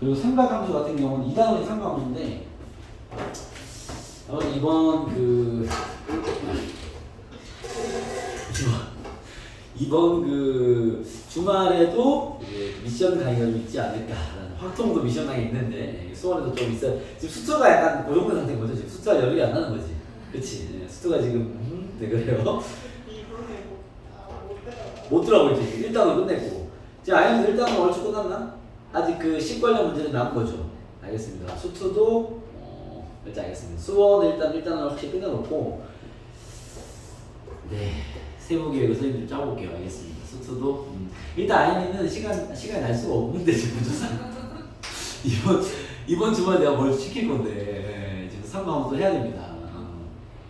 그리고 삼각함수 같은 경우는 2단원이 삼각함수인데 이번 이번 주말에도 미션 강의가 좀 있지 않을까라는 확통도 미션 강의 있는데 수원에도 좀 있어요. 지금 수트가 약간 고정된 상태인 거죠. 지금 수트가 열이 안 나는 거지. 그치? 수트가 지금 네 그래요. 못 들어가고 있지. 1단원 끝냈고. 지금 아이언도 1단원 얼추 끝났나? 아직 식 관련 문제는 남은 거죠. 알겠습니다. 수트도 일단 알겠습니다. 수원은 일단 1단원 확실히 끝내놓고 네. 세부계획을 선생님들 짜볼게요. 알겠습니다. 수트도 일단 아이언이는 시간이 날 수가 없는데 지금 이번 주말에 내가 뭘 시킬 건데 지금 상담도 해야 됩니다.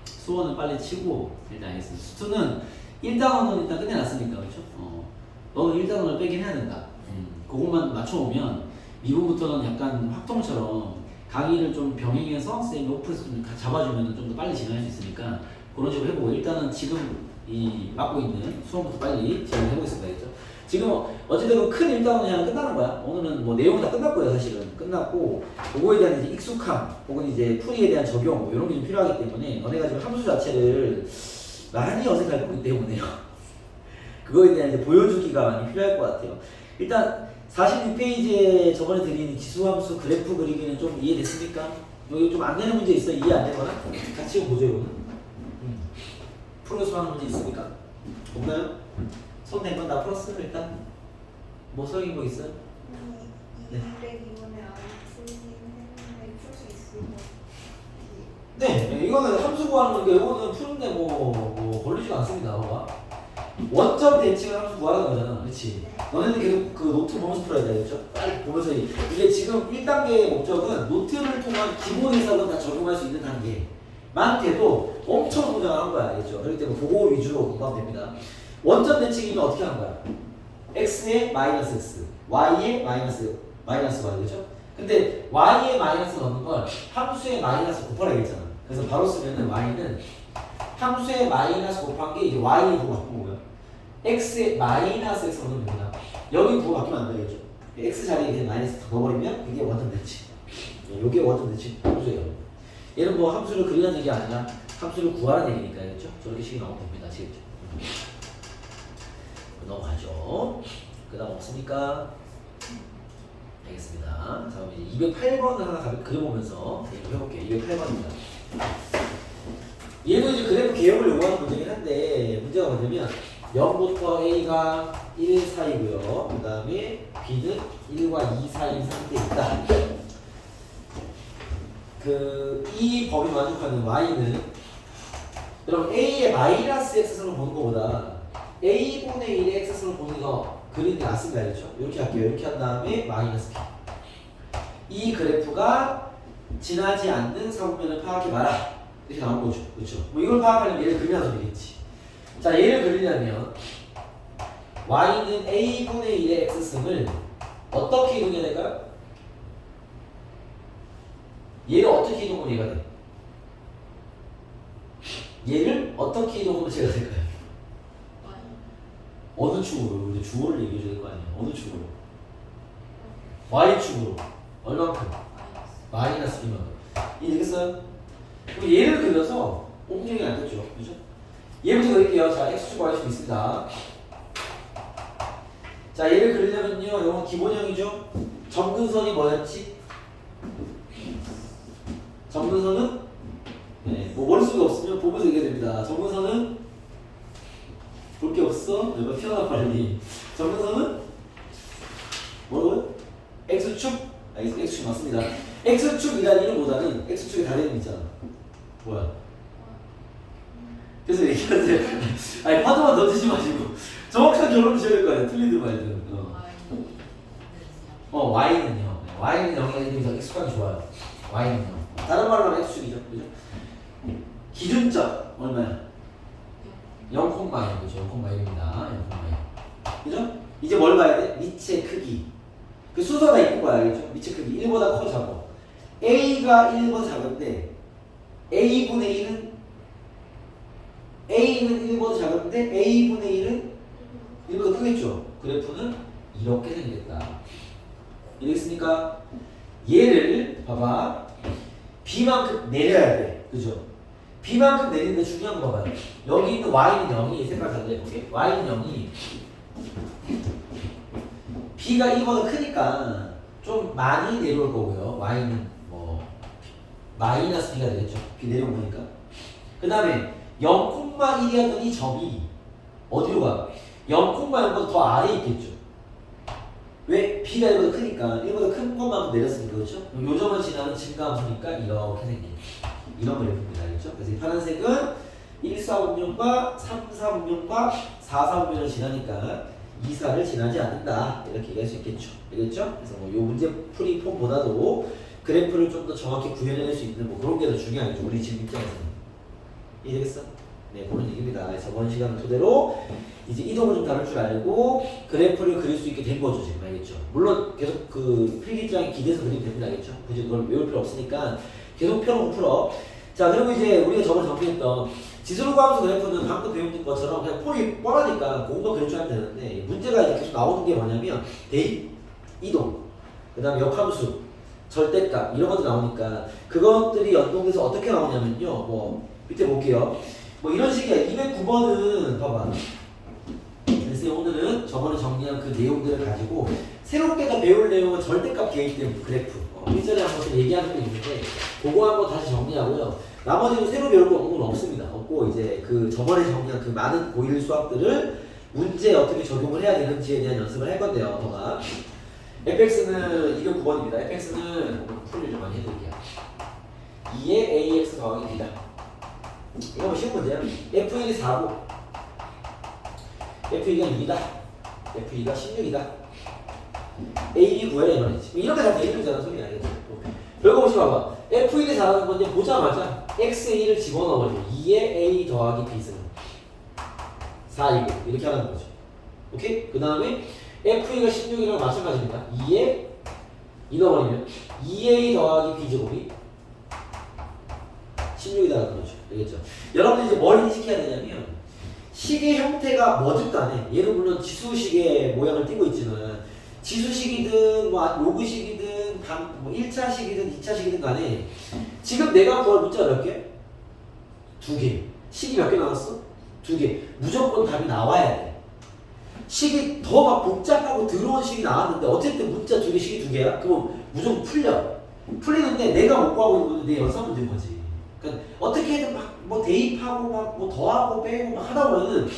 수원은 빨리 치고 일단 알겠습니다. 수트는 1단원은 일단 끝내놨으니까 그렇죠? 너는 1단원을 빼긴 해야 된다. 그것만 맞춰오면 미분부터는 약간 확통처럼 강의를 좀 병행해서 선생님이 오프에서 좀 잡아주면 좀 더 빨리 진행할 수 있으니까 그런 식으로 해보고 일단은 지금 맡고 있는 수업부터 빨리 진행을 해보겠습니다. 알겠죠? 지금 어찌되건 큰 1단원이 그냥 끝나는 거야. 오늘은 뭐 내용은 다 끝났고요. 사실은 끝났고 그거에 대한 이제 익숙함 혹은 이제 풀이에 대한 적용 뭐 이런 게 좀 필요하기 때문에 너네가 지금 함수 자체를 많이 어색할 거기 때문에요. 그거에 대한 이제 보여주기가 많이 필요할 것 같아요. 일단 46페이지에 저번에 드린 지수함수 그래프 그리기는 좀 이해됐습니까? 여기 좀 안 되는 문제 있어? 이해 안 되거나? 같이 보죠 이거는. 풀어서 하는 문제 있습니까? 없나요? 손 낸 건 다 풀었어요 일단? 뭐 소용이 뭐 있어요? 네. 202번에 안 풀리는데 풀 수 있으면 네, 이거는 함수 구하는 거니까 이거는 푸는데 뭐 걸리지가 않습니다. 봐봐. 원점 대칭을 함수 구하는 거잖아. 그렇지? 너네는 계속 노트 보면서 풀어야 되겠죠? 빨리 보면서 이게 지금 1단계의 목적은 노트를 통한 기본 해석은 다 적용할 수 있는 단계만 돼도 엄청 성장을 한 거야. 알겠죠? 그렇기 때문에 그거 위주로 공부하면 됩니다. 원점 대칭이면 어떻게 하는 거야? x에 마이너스 x, y에 마이너스 y, 그렇죠? 근데 y에 마이너스 넣는 걸 함수에 마이너스 곱하라 했잖아. 그래서 바로 쓰면은 y는 함수에 마이너스 곱한 게 이제 y에 부호 바꾸는 거야. x에 마이너스 x 넣으면 됩니다. 여기 부호 바뀌면 안 되겠죠? x 자리에 그냥 마이너스 더 넣어버리면 그게 원점 대칭. 이게 원점 대칭 함수예요. 얘는 뭐 함수를 그리라는 얘기 아니라 함수를 구하라는 얘기니까 그렇죠? 저렇게 식이 나오면 됩니다. 아시겠죠? 넘어가죠. 그 다음 없습니까? 알겠습니다. 자, 그럼 이제 208번을 하나 가볍게 그려보면서 해볼게요. 208번입니다. 얘도 이제 그래프 개혁을 요구하는 문제긴 한데 문제가 뭐냐면 0부터 A가 1 사이고요. 그 다음에 B는 1과 2 사이 상태에 있다. 이 범위 만족하는 Y는 여러분 A의 마이너스 X선을 보는 것보다 A분의 1의 X선을 보는 거 그리는 게 낫습니다. 그렇죠? 이렇게 할게요. 이렇게 한 다음에 마이너스 P. 이 그래프가 지나지 않는 사분면을 파악해봐라. 이렇게 나온 거죠. 그렇죠? 뭐 이걸 파악하려면 얘를 그리면서 되겠지. 자, 얘를 그리려면 Y는 A분의 1의 X승을 어떻게 이동해야 될까요? 얘를 어떻게 이동하면 얘가 돼? 얘를 어떻게 이동하면 제가 될까요? 어느 축으로? 이제 주어를 얘기해 줘야 될 거 아니에요. 어느 축으로? Y축으로. 얼만큼? 마이너스 B만큼. 이해되겠어요? 그럼 얘를 그려서 옮기는 게 낫겠죠. 그죠? 얘부터 그릴게요. 자, X축, Y축 있습니다. 자, 얘를 그리려면요. 이건 기본형이죠. 점근선이 뭐였지? 점근선은 네, 뭐 머릿속에 없으면 보면서 얘기해야 됩니다. 점근선은 볼 게 없어? 내가 튀어나와 빨리. 점근선은 뭐라고요? X축? 알겠습니다. X축 맞습니다. X축이라는 이름보다는 X축의 다른 이름 있잖아. 뭐야? 계속 얘기하세요. 아니 파도만 던지지 마시고 정확한 결론을 지어야 될 거 아니야. 틀리든 말든. Y는요. Y는 영향 이름이 X축이 좋아요. Y는요. 다른 말로 하면 X축이죠. 그죠? 기준점 얼마야? 0,1 그죠? 0,1입니다. 0,1. 그죠? 이제 뭘 봐야 돼? 미치의 크기. 그 순서가 있고 봐야 알겠죠? 미치 크기 1보다 커 작아. A가 1보다 작은데 A분의 1은 1보다 작은데 A분의 1은 1보다 크겠죠? 그래프는 이렇게 생겼다. 이해됐습니까? 얘를 봐봐. b만큼 내려야 돼. 그죠? b만큼 내리는데 중요한 거 봐봐요. 여기 있는 y는 0이 색깔 다르게 해볼게. y는 0이 b가 2보다 크니까 좀 많이 내려올 거고요. y는 뭐 마이너스 b가 되겠죠. b 내려온 거니까. 그 다음에 0,1이었던 이 점이 어디로 가? 0,0보다 더 아래에 있겠죠. 왜? b가 1보다 크니까 1보다 큰 것만큼 내렸으니까 그렇죠? 요 점을 지나는 증가함수니까 이렇게 생긴 이런 그래프입니다. 알겠죠? 그래서 이 파란색은 1, 4 분면과 3, 4 분면과 4, 4 분면을 지나니까 2, 4를 지나지 않는다. 이렇게 얘기할 수 있겠죠. 알겠죠? 그래서 뭐 요 문제 풀이 폼보다도 그래프를 좀 더 정확히 구현해낼 수 있는 뭐 그런 게 더 중요하겠죠. 우리 지금 입장에서는. 이해되겠어? 네, 그런 얘기입니다. 저번 시간을 토대로 이제 이동을 좀 다룰 줄 알고 그래프를 그릴 수 있게 된 거죠, 지금. 알겠죠? 물론 계속 그 필기장에 기대서 그리면 됩니다. 알겠죠? 굳이 그걸 외울 필요 없으니까 계속 펴놓고 풀어. 자, 그리고 이제 우리가 저번에 정리했던 지수로감수 그래프는 방금 배운 것처럼 그냥 폼이 뻔하니까 공부만 그릴 줄 알면 되는데 문제가 이제 계속 나오는 게 뭐냐면 대입, 이동, 그 다음에 역함수, 절대값 이런 것들이 나오니까 그것들이 연동돼서 어떻게 나오냐면요. 뭐 밑에 볼게요. 뭐 이런 식이야. 209번은 봐봐. 그래서 오늘은 저번에 정리한 그 내용들을 가지고 새롭게 다 배울 내용은 절대값 개입된 그래프. 일전에 한 번씩 얘기하는 게 있는데 그거 한번 다시 정리하고요. 나머지는 새로 배울 건 없습니다. 없고 이제 그 저번에 정리한 그 많은 고1 수학들을 문제에 어떻게 적용을 해야 되는지에 대한 연습을 할 건데요. 더가 fx는 209번입니다. fx는 풀이를 좀 많이 해드릴게요. 2의 ax 더하기 b다. 이거 뭐 쉬운 문제야. f1이 4고 f2가 2다. f2가 16이다. a, b 구해라 이 말이지. 이렇게 다 대입되잖아 소리야. 별거 없이 봐봐. f1이 4라는 건 이제 보자마자 x1을 집어넣어버리고 2의 a 더하기 b는 4이고 이렇게 하는 거죠. 오케이? 그 다음에 f2가 16이랑 마찬가지입니다. 2에 2 넣어버리면 2a 더하기 b제곱이 16이라는 거죠. 알겠죠? 여러분들 이제 뭘 인식해야 되냐면 식의 형태가 뭐든 간에 얘는 물론 지수식의 모양을 띠고 있지만 지수식이든 뭐 로그식이든 뭐 1차식이든 2차식이든 간에 지금 내가 구할 문자가 몇 개? 2개. 식이 몇 개 나왔어? 2개. 무조건 답이 나와야 돼. 식이 더 막 복잡하고 더러운 식이 나왔는데 어쨌든 문자 2개, 식이 2개야? 그럼 무조건 풀려. 풀리는데 내가 못 구하고 있는 건데 내 연산 문제인 거지. 그러니까 어떻게든 막 뭐 대입하고 막 뭐 더하고 빼고 막 하다 보면은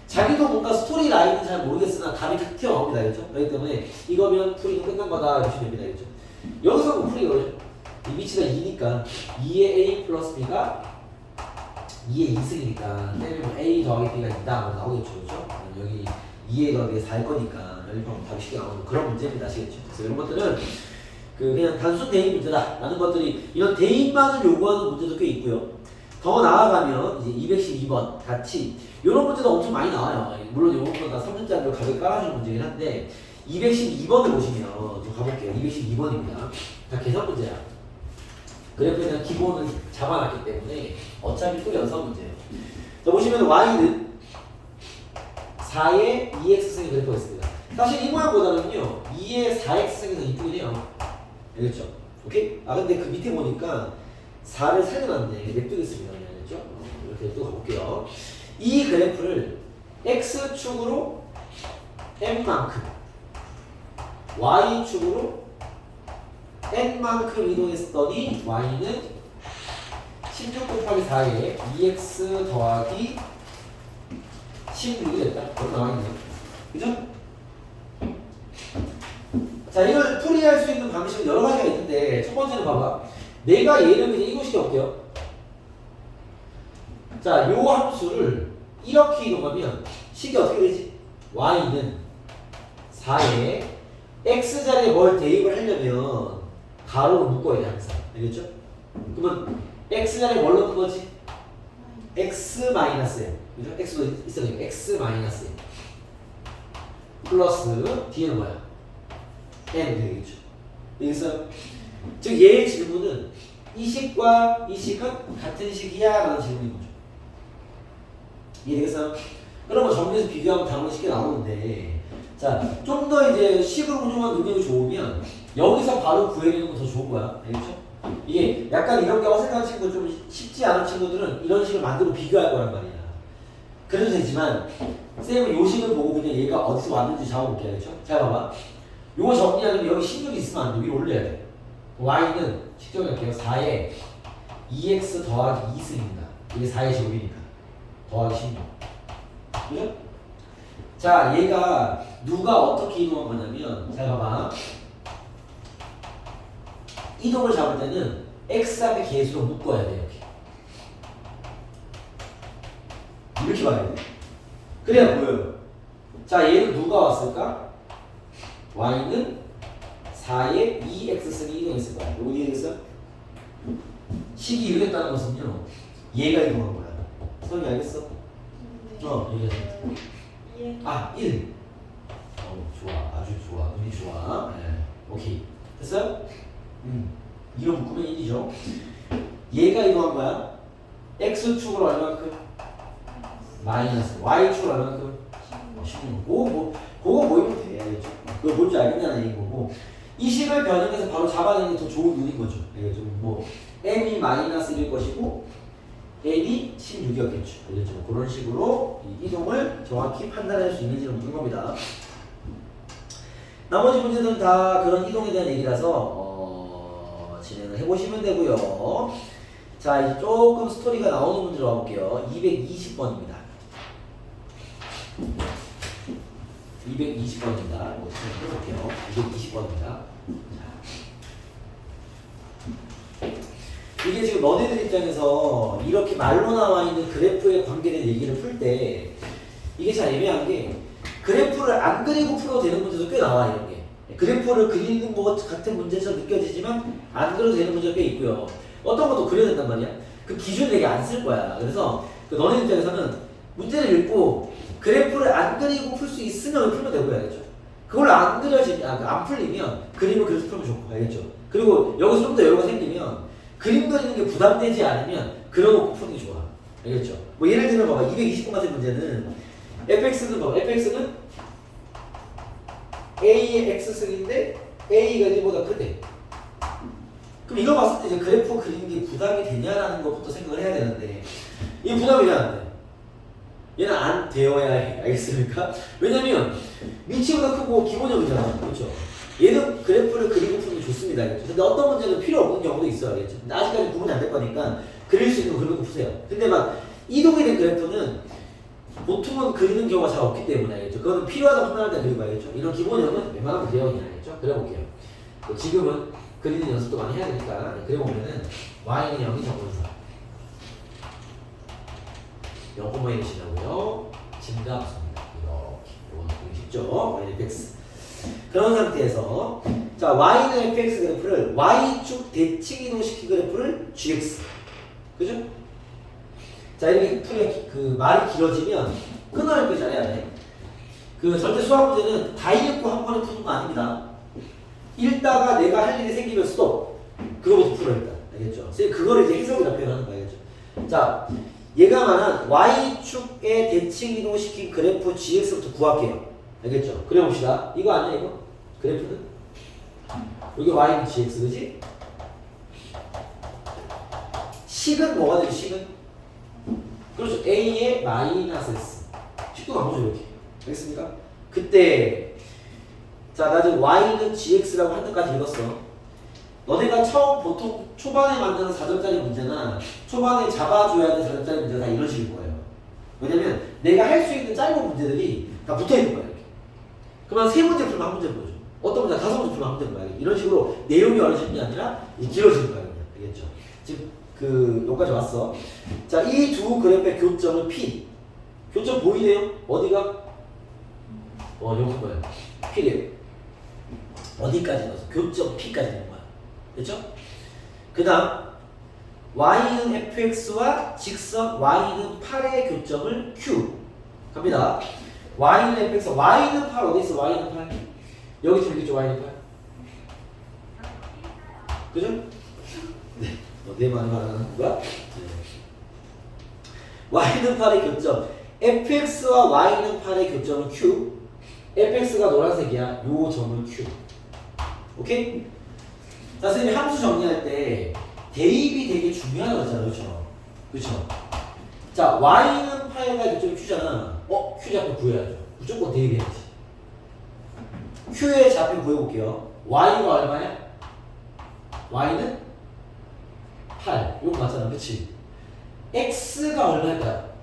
자기도 뭔가 스토리 라인은 잘 모르겠으나 답이 탁 튀어나옵니다. 알겠죠? 그렇기 때문에 이거면 풀이는 끝난 거다 보시면 됩니다. 알겠죠? 여기서 뭐 풀이 그러죠? 이 위치가 2니까 2의 a 플러스 b가 2의 2승이니까 때리면 a 더하기 b가 2다 나오겠죠. 그렇죠? 여기 2의 더하기 4일 거니까 여기 보면 답이 쉽게 나오는 그런 문제입니다. 아시겠죠? 그래서 이런 것들은 그 그냥 단순 대입 문제다 라는 것들이 이런 대입만을 요구하는 문제도 꽤 있고요. 더 나아가면 이제 212번 같이 이런 문제도 엄청 많이 나와요. 물론 이런 건 다 3분짜리로 가볍게 깔아주는 문제긴 한데 212번을 보시면 좀 가볼게요. 212번입니다. 다 계산 문제야. 그래프에 대한 기본을 잡아놨기 때문에 어차피 또 연산 문제예요. 자 보시면 y는 4의 2x승의 그래프가 있습니다. 사실 이 모양보다는요 2의 4x승이 더 이쁘긴 해요. 알겠죠? 오케이? 아 근데 그 밑에 보니까 4를 살려놨네. 냅두겠습니다. 알겠죠? 이렇게 또 가볼게요. 이 그래프를 x축으로 n만큼 y축으로 n만큼 이동했더니 y는 16 곱하기 4에 2x 더하기 16이 됐다. 그렇게 나와있네요. 그죠? 자, 이걸 풀이할 수 있는 방식은 여러 가지가 있는데 첫 번째는 봐봐. 내가 얘를 그냥 이동시켜 볼게요. 자, 요 함수를 이렇게 이동하면 식이 어떻게 되지? y는 4에 x자리에 뭘 대입을 하려면 가로로 묶어야 돼 항상. 알겠죠? 그러면 x자리에 뭘 넣는 거지? x-m. 그죠? x도 있어야 되니까 x-m 플러스 뒤에는 뭐야? n 되겠죠? 여기서 즉 얘의 질문은 이 식과 이 식은 같은 식이야? 라는 질문인 거죠. 이해되겠어요? 그러면 정리해서 비교하면 답은 쉽게 나오는데 자, 좀 더 이제 식을 운용한 능력이 좋으면 여기서 바로 구해내는 건 더 좋은 거야. 알겠죠? 이게 약간 이런 게 어색한 친구, 좀 쉽지 않은 친구들은 이런 식으로 만들고 비교할 거란 말이야. 그래도 되지만 쌤은 요 식을 보고 그냥 얘가 어디서 왔는지 잡아볼게. 알겠죠? 잘 봐봐. 요거 정리하려면 여기 16이 있으면 안 돼. 위로 올려야 돼. y는 식정할게요. 4에 2x 더하기 2승입니다. 이게 4의 제곱이니까. 더하기 16. 그죠? 자, 얘가 누가 어떻게 이동한 거냐면, 잘 봐봐. 이동을 잡을 때는 x 앞에 계수로 묶어야 돼, 이렇게. 이렇게 봐야 돼. 그래야 보여요. 자, 얘는 누가 왔을까? y는 4에 2x승이 이동했을 거야. 요거 이해됐어? 식이 이동했다는 것은요, 얘가 이동한 거야. 선이 알겠어? 이해됐어. 아, 1. 좋아. 아주 좋아. 운이 좋아. 네. 오케이. 됐어요? 이로 묶으면 1이죠. 얘가 이동한 거야. x축으로 얼마큼? 마이너스. y축으로 얼마큼? 16. 그거 모이면 돼. 알겠죠? 그거 뭔지 알겠냐는 얘기인 거고. 이 식을 변형해서 바로 잡아내는 게 더 좋은 눈인 거죠. 알겠죠? 뭐 m이 마이너스 1일 것이고 n이 16이었겠죠. 알겠죠? 그런 식으로 이 이동을 정확히 판단할 수 있는지를 묻는 겁니다. 나머지 문제들은 다 그런 이동에 대한 얘기라서 진행을 해보시면 되고요. 자, 이제 조금 스토리가 나오는 문제로 가볼게요. 220번입니다. 220번입니다. 이거 해볼게요. 220번입니다. 이게 지금 너네들 입장에서 이렇게 말로 나와 있는 그래프에 관계된 얘기를 풀 때 이게 잘 애매한 게 그래프를 안 그리고 풀어도 되는 문제도 꽤 나와. 이런 게 그래프를 그리는 것 같은 문제처럼 느껴지지만 안 그려도 되는 문제가 꽤 있고요. 어떤 것도 그려야 된단 말이야. 그 기준 되게 안 쓸 거야. 그래서 그 너네 입장에서는 문제를 읽고 그래프를 안 그리고 풀 수 있으면 풀면 되고요. 알겠죠? 그걸 안 안 풀리면 그림을 그려서 풀면 좋고. 알겠죠? 그리고 여기서 좀 더 여유가 생기면 그림 그리는 게 부담되지 않으면 그려놓고 푸는 게 좋아. 알겠죠? 뭐 예를 들면 봐봐. 220번 같은 문제는 fx는 봐봐. fx는 a의 x승인데 a가 1보다 크대. 그럼 이거 봤을 때 이제 그래프 그리는 게 부담이 되냐라는 것부터 생각을 해야 되는데 이게 부담이 안 돼. 얘는 안 되어야 해. 알겠습니까? 왜냐면 위치보다 크고 기본형이잖아. 그렇죠? 얘는 그래프를 그리고 푸는 게 좋습니다. 알겠죠? 근데 어떤 문제는 필요 없는 경우도 있어요. 알겠죠? 근데 아직까지 구분이 안 될 거니까 그릴 수 있는 거 그리고 푸세요. 근데 막 이동이 된 그래프는 보통은 그리는 경우가 잘 없기 때문에. 알겠죠? 그거는 필요하다고 판단할 때 그리고. 알겠죠? 이런 기본형은 웬만하면 그려야 알겠죠? 그려볼게요. 지금은 그리는 연습도 많이 해야 되니까 그려보면은 y는 0이 정분사 0,1이 지나고요. 증가합니다. 이렇게. 이건 보기 쉽죠? y는 fx. 그런 상태에서 자 y는 fx 그래프를 y축 대칭 이동시킨 그래프를 gx. 그죠? 자 이렇게 풀이 그 말이 길어지면 끊어읽기 잘해야 돼. 그 절대 수학 문제는 다 읽고 한 번에 푸는 거 아닙니다. 읽다가 내가 할 일이 생기면 스톱. 그거부터 풀어 일단. 알겠죠? 그거를 이제 해석이라 표현하는 거 알겠죠? 자, 얘가 말한 y축에 대칭 이동시킨 그래프 gx부터 구할게요. 알겠죠? 그려봅시다. 이거 아니야 이거? 그래프는? 여기 y는 gx 그지? 식은 뭐가 되죠? 식은? 그렇죠. a의 마이너스 s. 식도 나오죠 이렇게. 알겠습니까? 그때 자, 나 지금 y는 gx라고 한 데까지 읽었어. 너네가 처음 보통 초반에 만드는 4점짜리 문제나 초반에 잡아줘야 될 4점짜리 문제가 다 이런 식일 거예요. 왜냐면 내가 할 수 있는 짧은 문제들이 다 붙어있는 거야. 이렇게. 그러면 3문제 풀면 한 문제 보여줘. 어떤 문제 5문제 풀면 한 문제 보여줘. 이런 식으로 내용이 어려지는 게 아니라 길어지는 거야. 그냥. 알겠죠? 지금 여기까지 왔어. 자, 이 두 그래프의 교점은 P. 교점 보이네요? 어디가? 여기 거예요. P래요. 어디까지 넣어서 교점 P까지 넣는 거야. 됐죠? 그 다음 y는 fx와 직선 y는 8의 교점을 Q 갑니다. y는 fx, y는 8 어디 있어? y는 8 여기 좀 있겠죠? y는 8 그죠? 네, 내 말을 말하는 거야? 네. y는 8의 교점 fx와 y는 8의 교점은 Q fx가 노란색이야. 요 점은 Q 오케이? 자, 선생님이 함수 정리할 때 대입이 되게 중요하다고 했잖아요. 그렇죠? 그렇죠? 자, y는 8과 이쪽이 q잖아. q 좌표 구해야죠. 무조건 대입해야지. q의 좌표 구해볼게요. y가 얼마야? y는 8. 이거 맞잖아. 그치? x가 얼마일까요?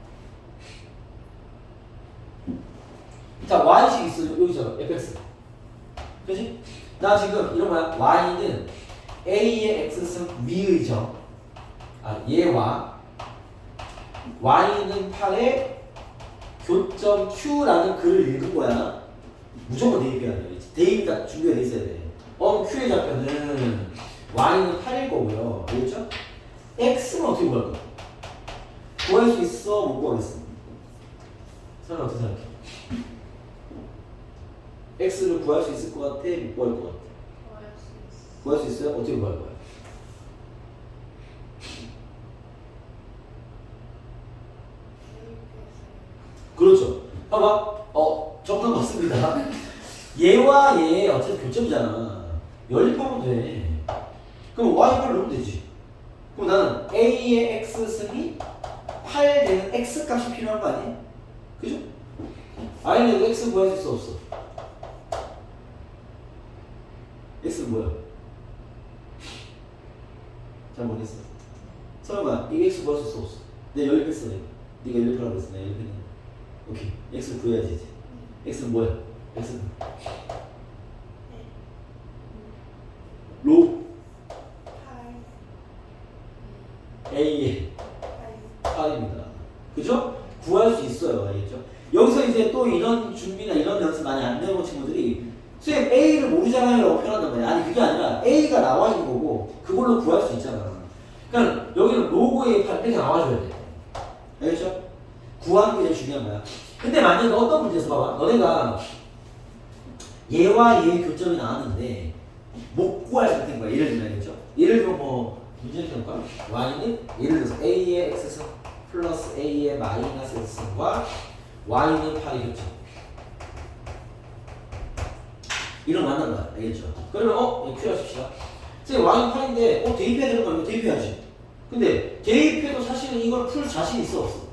자, y식 있어. 여기서 fx. 그치? 나 지금 이런 거야. y는 a의 x승 위의죠. 얘와 y는 8의 교점 q라는 글을 읽은 거야. 무조건 대입해야 돼. 대입이 다 준비가 돼 있어야 돼. q의 좌표는 y는 8일 거고요. 알겠죠? x는 어떻게 구할 거야? 구할 수 있어? 못 구하겠어? 사람 어떻게 생각해? x를 구할 수 있을 것 같아? 못 구할 것 같아? 구할 수 있어요? 어떻게 구할 거야? 그렇죠. 봐봐. 정답 맞습니다. 얘와 얘 어차피 교점이잖아. 연립하면 돼. 그럼 y를 넣으면 되지. 그럼 나는 a의 x승이 8 되는 x 값이 필요한 거 아니야? 그죠? y는 x 구할 수 있어 없어? x는 뭐야? 잘 모르겠어. 설마 이 x 구할 수 있어 없어? 내가 연립했어. 네가 연립하라고 했어. 내가 연립했는데. 오케이. x를 구해야지 이제. x는 뭐야? x는 로 a의 8입니다. 그죠? 구할 수 있어요. 알겠죠? 여기서 이제 또 이런 준비나 이런 연습 많이 안 해본 친구들이 선생님 A를 모르잖아요 라고 표현한단 말이야. 아니 그게 아니라 A가 나와 있는 거고 그걸로 구할 수 있잖아. 그러니까 여기는 로고의 8 이렇게 나와줘야 돼. 알겠죠? 구하는 게 제일 중요한 거야. 근데 만약에 어떤 문제에서 봐봐. 너네가 얘와 얘의 교점이 나왔는데 못 구할 상태인 거야. 예를 들면 알겠죠? 예를 들면 뭐 문제를 해볼까? y는 예를 들어서 a의 x승 플러스 a의 마이너스 x승과 y는 8이 교점. 이런 거 만난 거야. 알겠죠? 그러면 q 하십시다. 선생님 y는 8인데 대입해야 되는 거 아니면 대입해야지. 근데 대입해도 사실은 이걸 풀 자신 있어 없어?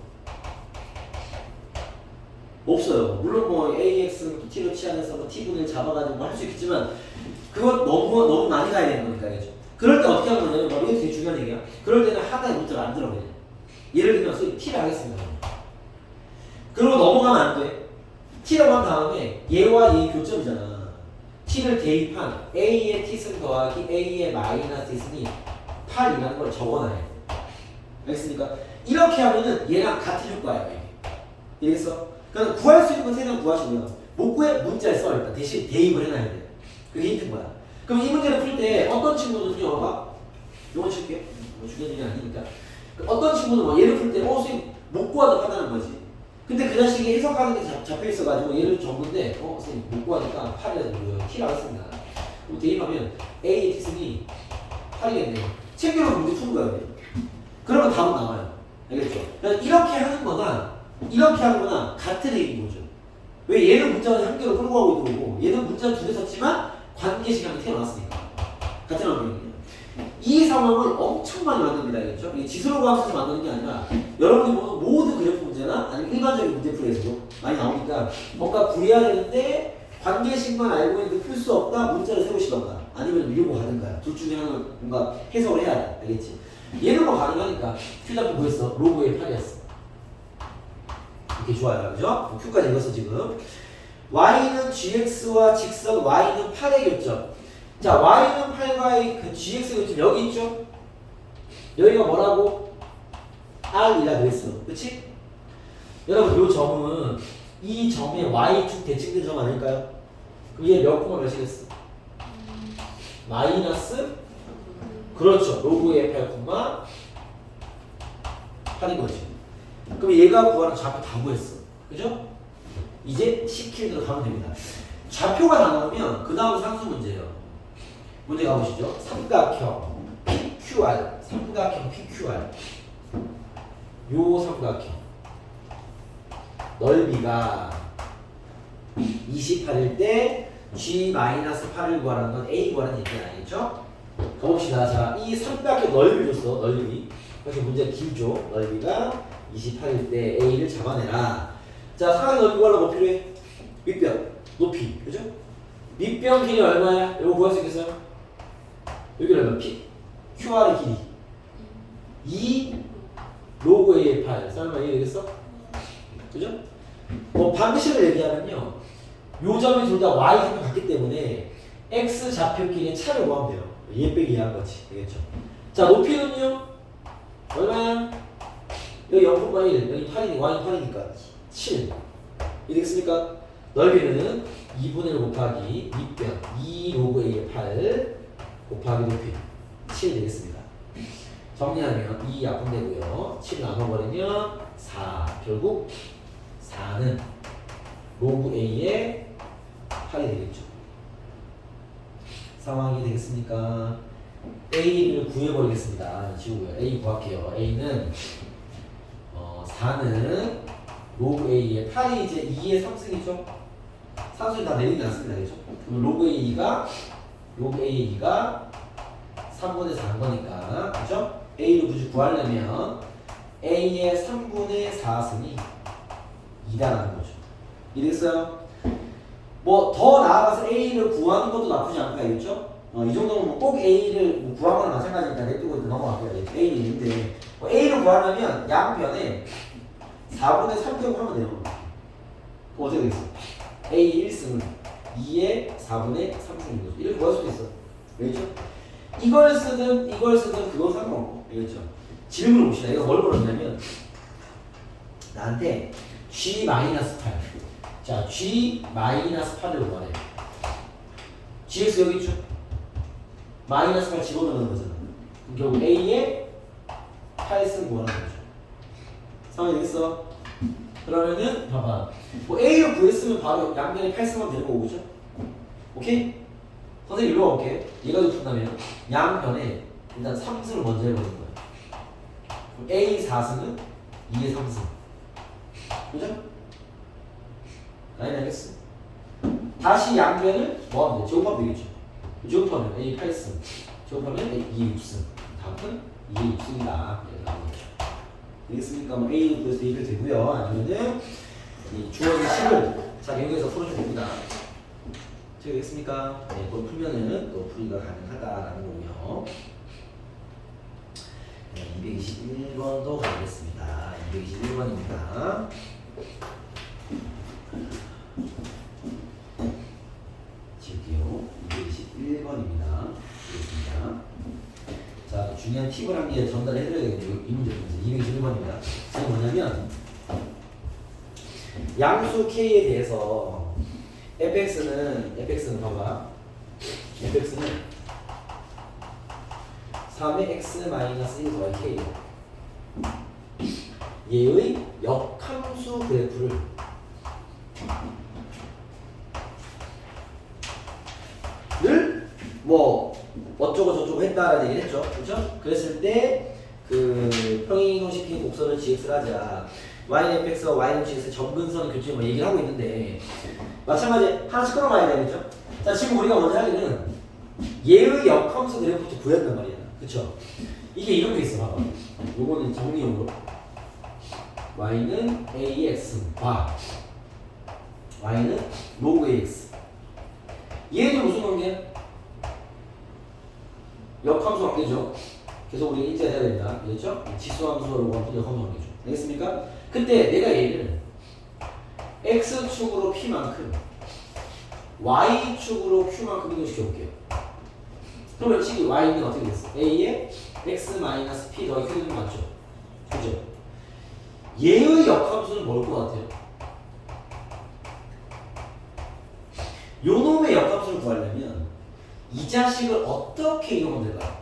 없어요. 물론 뭐 ax t로 치환해서 뭐 t분을 잡아가지고 할 수 있겠지만 그건 너무 많이 가야 되는 거니까. 알겠죠? 그럴 때 어떻게 하면 되냐면 이게 되게 중요한 얘기야. 그럴 때는 하나의 문자를 안 들어가야 돼. 예를 들면 소위 t를 하겠습니다. 그리고 넘어가면 안 돼. t라고 한 다음에 얘와 얘의 교점이잖아. t를 대입한 a의 t승 더하기 a의 마이너스 t승이 8이라는 걸 적어놔야 돼. 알겠습니까? 이렇게 하면은 얘랑 같은 효과예요. 이게. 알겠어? 그러니까 구할 수 있는 건 세상 구하시고요. 못 구해 문자에 써 일단 대신 대입을 해놔야 돼. 그게 힌트인 거야. 그럼 이 문제를 풀 때 어떤 친구들은요, 봐봐. 요거 칠게. 뭐 중요한 일이 아니니까. 어떤 친구는 뭐 얘를 풀 때, 선생님 못 구하다 판다는 거지. 근데 그 자식이 해석하는 게 잡혀 있어가지고 얘를 적는데, 선생님 못 구하니까 8이라고 t라고 했습니다. 그럼 대입하면 a의 t승이 8이겠네요. 챙겨놓고 문제 푸는 거야. 그러면 답은 나와요. 알겠죠? 그러니까 이렇게 하는 거나 같은 얘기인 거죠. 왜 얘는 문자가 한 개로 끌고 가고 있는 거고, 얘는 문자 두 개 썼지만 관계시간이 튀어나왔으니까. 같은 원리거든요. 이 상황을 엄청 많이 만듭니다. 알겠죠? 이게 지수로 가면서 만드는 게 아니라 여러분이 모든 그래프 문제나 아니면 일반적인 문제풀이에서도 많이 나오니까 뭔가 구해야 되는데 관계식만 알고 있는데 풀 수 없다. 문자를 세우시던가 아니면 밀고 가든가 둘 중에 하나를 뭔가 해석을 해야 돼. 알겠지? 얘는 뭐 가능하니까 q 잡고 뭐였어? 로고의 8이었어. 이렇게 좋아요. 그죠? q까지 읽었어 지금. y는 gx와 직선 y는 8의 교점. 자, y는 8과의 그 gx 교점 여기 있죠? 여기가 뭐라고? r이라 그랬어. 그치? 여러분 이 점은 이 점의 y축 대칭된 점 아닐까요? 그럼 얘 몇 콤마 몇이겠어? 마이너스? 그렇죠. 로그의 8 콤마 8인 거지. 그럼 얘가 구하는 좌표 다 구했어. 그죠? 이제 10킬 들어가면 됩니다. 좌표가 다 나오면 그 다음 상수 문제예요. 문제 가보시죠. 삼각형 PQR, 삼각형 PQR. 요 삼각형 넓이가 28일 때 G-8을 구하라는 건 A 구하라는 얘기는 아니겠죠? 가봅시다. 자, 이 삼각형 넓이를 줬어. 넓이. 사실 문제가 길죠. 넓이가 28일 때 A를 잡아내라. 자, 삼각형 넓이 구하려면 뭐 필요해? 밑변, 높이. 그죠? 밑변 길이 얼마야? 이거 구할 수 있겠어요? 여기 얼마? QR의 길이 2 로그 A의 8. 설마 이해되겠어? 그죠? 반드시를 얘기하면요. 요 점이 둘 다 Y좌표 같기 때문에 X 좌표끼리의 차를 구하면 돼요. 얘 빼기 얘한 거지. 되겠죠? 자, 높이는요? 얼마야? 여기 0.1, 여기 8이니, Y 8이니까 7. 이해되겠습니까? 넓이는 2분의 1 곱하기 밑변 2 로그 A의 8 곱하기 높이 7 되겠습니다. 정리하면 2 약분되고요. 7 나눠버리면 4. 결국 4는 로그 A의 8이 되겠죠. 상황이 되겠습니까? A를 구해버리겠습니다. 지우고요. A 구할게요. A는 4는 로그 A의 8이 이제 2의 3승이죠. 상수는 다 내리지 않습니다. 그죠? 그럼 로그 A가 3분의 4인 거니까. 그죠? A를 굳이 구하려면 A의 3분의 4승이 2다라는 거죠. 이랬어요? 뭐 더 나아가서 A를 구하는 것도 나쁘지 않고 알겠죠? 이 정도면 꼭 A를 구하는 건 마찬가지니까 냅두고 넘어갈게요. A는 있는데 A를 구하려면 양변에 4분의 3제곱 하면 돼요. 그럼 어떻게 되겠어? A 1승은 2의 4분의 3승인 거죠. 이렇게 구할 수도 있어. 알겠죠? 이걸 쓰든 그건 상관없고. 알겠죠? 질문을 봅시다. 이거 뭘 물었냐면 나한테 G-8. 자, G-8을 구하래. GX 여기 있죠? 마이너스 8 집어넣는 거잖아. 그럼 결국 A의 8승 구하는 거죠. 상황이 되겠어? 그러면은 봐봐. 뭐 A를 구했으면 바로 양변에 8승하면 되는 거고, 그죠? 오케이? 선생님 일로 와볼게. 얘가 좀 푼다면 양변에 일단 3승을 먼저 해보는 거야. 그럼 A 4승은 2의 3승. 그죠? 알겠어? 다시 양변을 뭐 하면 돼? 제곱하면 되겠죠? 제곱하면 A 8승, 제곱하면 A 2의 6승. 답은 2의 6승이다. 이렇게 나오는 거죠. 되겠습니까? 뭐 A를 구해서 A를 되고요. 아니면은 이 주어진 식을 자 여기에서 풀어주면 됩니다. 되겠습니까? 네, 그걸 풀면은 또 풀이가 가능하다라는 거고요. 네, 221번도 가겠습니다. 221번입니다. 지울게요. 221번입니다. 되겠습니다. 자, 중요한 팁을 한 개 전달해드려야 되겠네요. 이 문제 보면서 221번입니다. 이게 뭐냐면 양수 K에 대해서 fx는 봐봐. fx는 3의 x 마이너스 1 더하기 k예요. 얘의 역함수 그래프를 뭐 어쩌고 저쩌고 했다라는 얘기를 했죠. 그렇죠? 그랬을 때 그 평행이동시킨 곡선을 gx를 하자. y는 fx와 y는 gx의 점근선을 교체 뭐 얘기를 하고 있는데 마찬가지 하나씩 끌어가야 되겠죠? 자, 지금 우리가 먼저 할 일은 얘의 역함수 그래프부터 구했단 말이야. 그쵸? 이게 이렇게 있어. 봐봐. 요거는 정리용으로 y는 ax과 y는 로그 ax. 얘들 무슨 관계야? 역함수 관계죠. 계속 우리가 인지해야 된다. 그렇죠? 지수함수와 로그함수 역함수 관계죠. 알겠습니까? 그때 내가 얘를 x축으로 p만큼 y축으로 q만큼 이동시켜 볼게요. 그러면 식이 y는 어떻게 됐어? a에 x-p 더하기 q는 맞죠? 그죠? 얘의 역함수는 뭘 것 같아요? 요 놈의 역함수를 구하려면 이 자식을 어떻게 이용하면 될까요?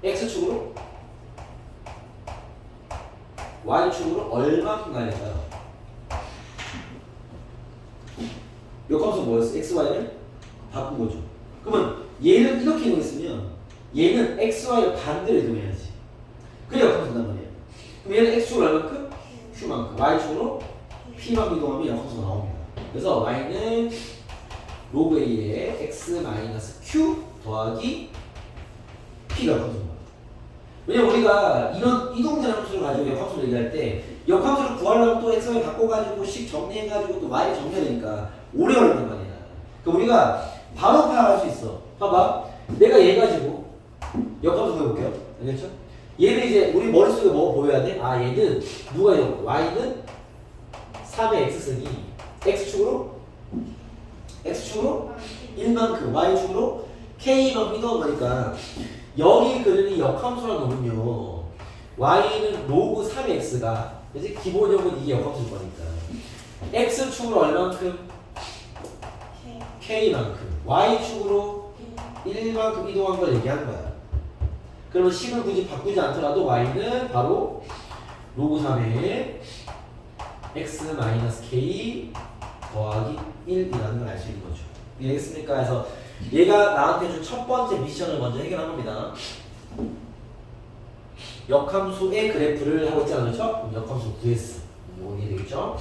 x축으로? y축으로 얼마큼 가야 될까요? 역함수 뭐였어? x, y를 바꾼 거죠. 그러면 얘를 이렇게 이동했으면 얘는 x, y를 반대로 이동해야지. 그래 역함수 된단 말이에요. 그럼 얘는 x축으로 얼마큼? q만큼. y축으로 p만큼 이동하면 역함수가 나옵니다. 그래서 y는 로그 A에 x 마이너스 q 더하기 p가 역함수인 거야. 왜냐면 우리가 이런 이동된 함수를 가지고 역함수를 얘기할 때 역함수를 구하려면 또 x를 바꿔가지고 식 정리해가지고 또 y 정리해야 되니까 오래 걸린단 말이야. 그럼 우리가 바로 파악할 수 있어. 봐봐. 내가 얘 가지고 역함수 구해볼게요. 알겠죠? 얘는 이제 우리 머릿속에 뭐 보여야 돼? 아 얘는 누가 이거 y는 3의 x 쓰기 x축으로 1만큼 y축으로 k만큼 이동한 거니까 여기 그리는 역함수라는 놈은요 y는 로그 3의 x가 그치? 기본적으로 이게 역함수일 거니까 x축으로 얼만큼? k만큼 y축으로 1만큼 이동한 걸 얘기하는 거야. 그러면 식을 굳이 바꾸지 않더라도 y는 바로 로그 3의 x 마이너스 k 더하기 1이라는 걸 알 수 있는 거죠. 이해했습니까? 그래서 얘가 나한테 준 첫 번째 미션을 먼저 해결한 겁니다. 역함수의 그래프를 하고 있잖아요. 그렇죠? 역함수 구했어. 이거 이해되겠죠?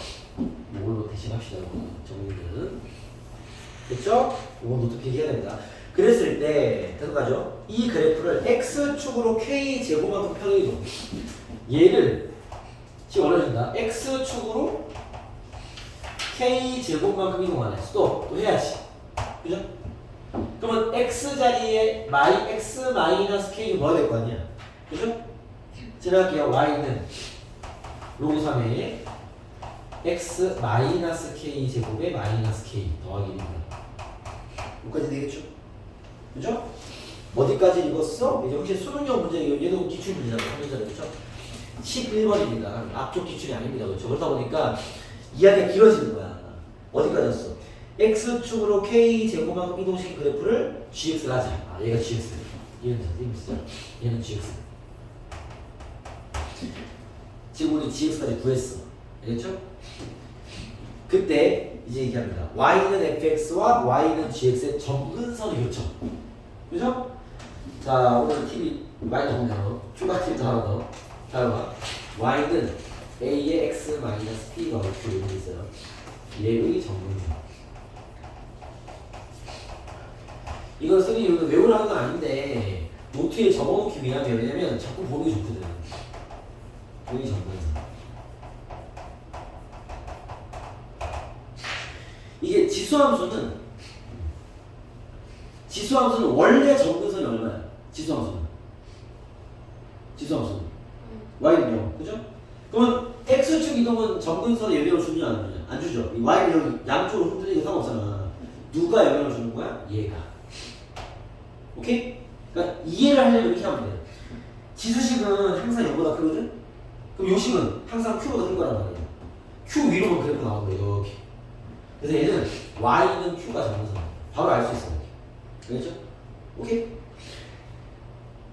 이걸로 대신합시다. 정리는. 됐죠? 이건 노트 필기해야 됩니다. 그랬을 때 계속 가죠. 이 그래프를 x축으로 k 제곱만큼 편이동. 얘를 지금 어려진다. x축으로 k 제곱만큼 이동하네. 또 해야지. 그죠? 그러면 x 자리에 x 마이너스 k를 넣어야 될 거 아니야. 그죠? 지나갈게요. y는 로그 3의 x 마이너스 k 제곱에 마이너스 k 더하기 1입니다. 여기까지 되겠죠? 그죠? 어디까지 읽었어? 이제 혹시 수능형 문제, 얘도 기출 문제잖아요. 그렇죠? 11번입니다. 앞쪽 기출이 아닙니다. 그렇죠? 그러다 보니까 이야기가 길어지는 거야. 어디까지 했어? x축으로 k 제곱만큼 이동시킨 그래프를 gx를 하자. 아, 얘가 gx. 얘는 선생님이시죠? 얘는 gx. 지금 우리 gx까지 구했어. 알겠죠? 그때 이제 얘기합니다. y는 fx와 y는 gx의 점근선의 교점. 그죠? 자, 오늘 팁이 많이 나오네요. 추가 팁 하나 더. 자, 봐. y는 a의 x 마이너스 p가 이렇게 되어 있어요. 얘의 점근선. 이건 쓰기 외우라는 건 아닌데 노트에 적어놓기 위함이에요. 왜냐면 자꾸 보기 좋거든. 보기 점근선. 이게 지수함수는 원래 점근선이 얼마야? 지수함수는 y는 0, 그죠? 그러면 x축 이동은 점근선에 영향을 주냐 안 주냐? 안 주죠. 이 y는 여기 양쪽으로 흔들리고 상관없잖아. 누가 영향을 주는 거야? 얘가. 오케이? 그러니까 이해를 하려면 이렇게 하면 돼. 지수식은 항상 0보다 크거든? 그럼 요 식은 항상 q보다 큰 거란 말이야. q 위로만 그래프 나오는 거야. 이렇게. 그래서 얘는 y는 q가 점근선이야. 바로 알 수 있어. 이렇게. 알겠죠? 오케이?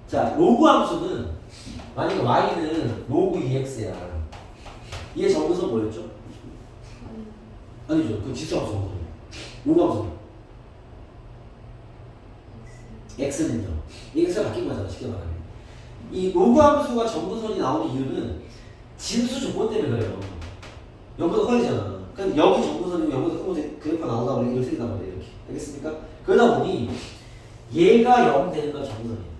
자, 로그 함수는 만약에 y는 로그 2x야. 얘 점근선 뭐였죠? 아니죠. 그 지수 함수. 로그 함수는 x는요. 이 x가 바뀐 거잖아. 쉽게 말하면. 이 로그 함수가 점근선이 나오는 이유는 진수 조건 때문에 그래요. 0보다 커지잖아. 그러니까 여기 점근선이고 여기서 큰 그래프가 나오다 보니 이걸 쓰긴단 말이에요. 이렇게. 알겠습니까? 그러다 보니 얘가 0 되는 건 점근선이에요.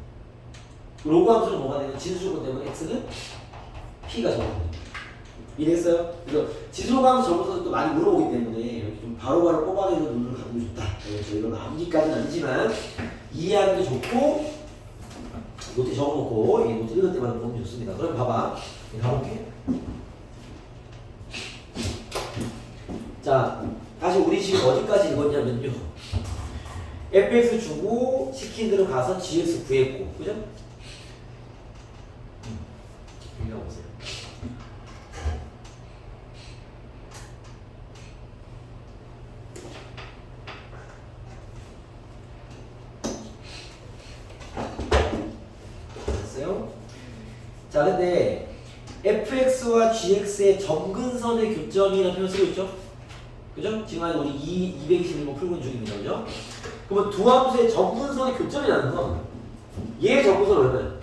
로그 함수는 뭐가 되는? 진수 조건 때문에 x는 p가 점근선이에요. 이해했어요? 그래서 지수로가 함수 점근선도 많이 물어보기 때문에 이렇게 좀 바로바로 뽑아내는 눈을 갖고 좋다. 그래서 이건 암기까지는 아니지만 이해하는 게 좋고 노트에 적어놓고 이 노트 읽을 때마다 보면 좋습니다. 그럼 봐봐. 가볼게. 자, 다시 우리 지금 어디까지 읽었냐면요. fx 주고 시킨 대로 가서 gx 구했고, 그죠? 읽어보세요. 자, 근데 fx와 gx의 점근선의 교점이라는 표현을 쓰고 있죠? 그죠? 지금 우리 221번 풀고 있는 중입니다. 그죠? 그러면 두 함수의 점근선의 교점이라는 건 얘의 점근선 얼마야?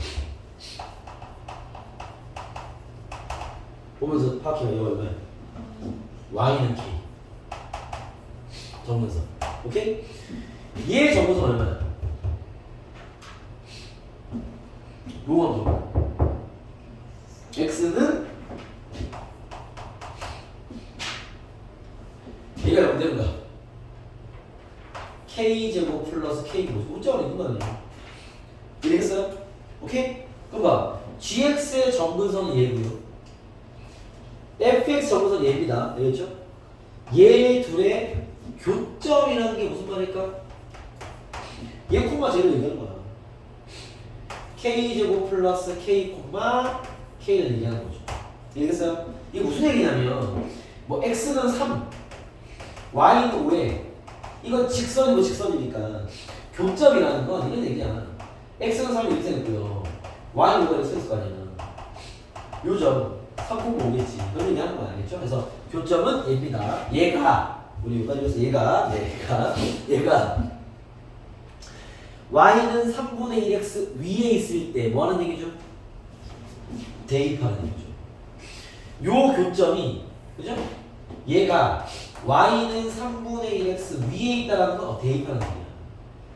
보면서 파악해요. 이거 얼마야? y는 k 점근선. 오케이? 얘의 정보는 얼마야? 요거 정보. x는 얘가 뭔데인가? k제곱 플러스 k제곱. 문자가 있는 거 아니야? 이해했어요? 오케이? 그럼 봐. gx의 정근선은 얘고요. fx 정근선 얘입니다. 알겠죠? 얘 둘의 교점이라는 게 무슨 말일까? 얘 콤마 제로 얘기하는 거야. k제곱 플러스 k 콤마 k를 얘기하는 거죠. 알겠어요? 이게 무슨 얘기냐면 뭐 x는 3, y는 5에 이건 직선이고 직선이니까 교점이라는 건 이런 얘기야. x는 3이 이렇게 생겼고요. y는 5가 이렇게 생겼을 거 아니야. 요점 3 5겠지. 그런 얘기 하는 거야. 알겠죠? 그래서 교점은 얘입니다. 얘가 우리 여기까지 해서 얘가 y는 3분의 1x 위에 있을 때 뭐 하는 얘기죠? 대입하는 얘기죠. 요 교점이 그죠? 얘가 y는 3분의 1x 위에 있다라는 건 대입하는 얘기야.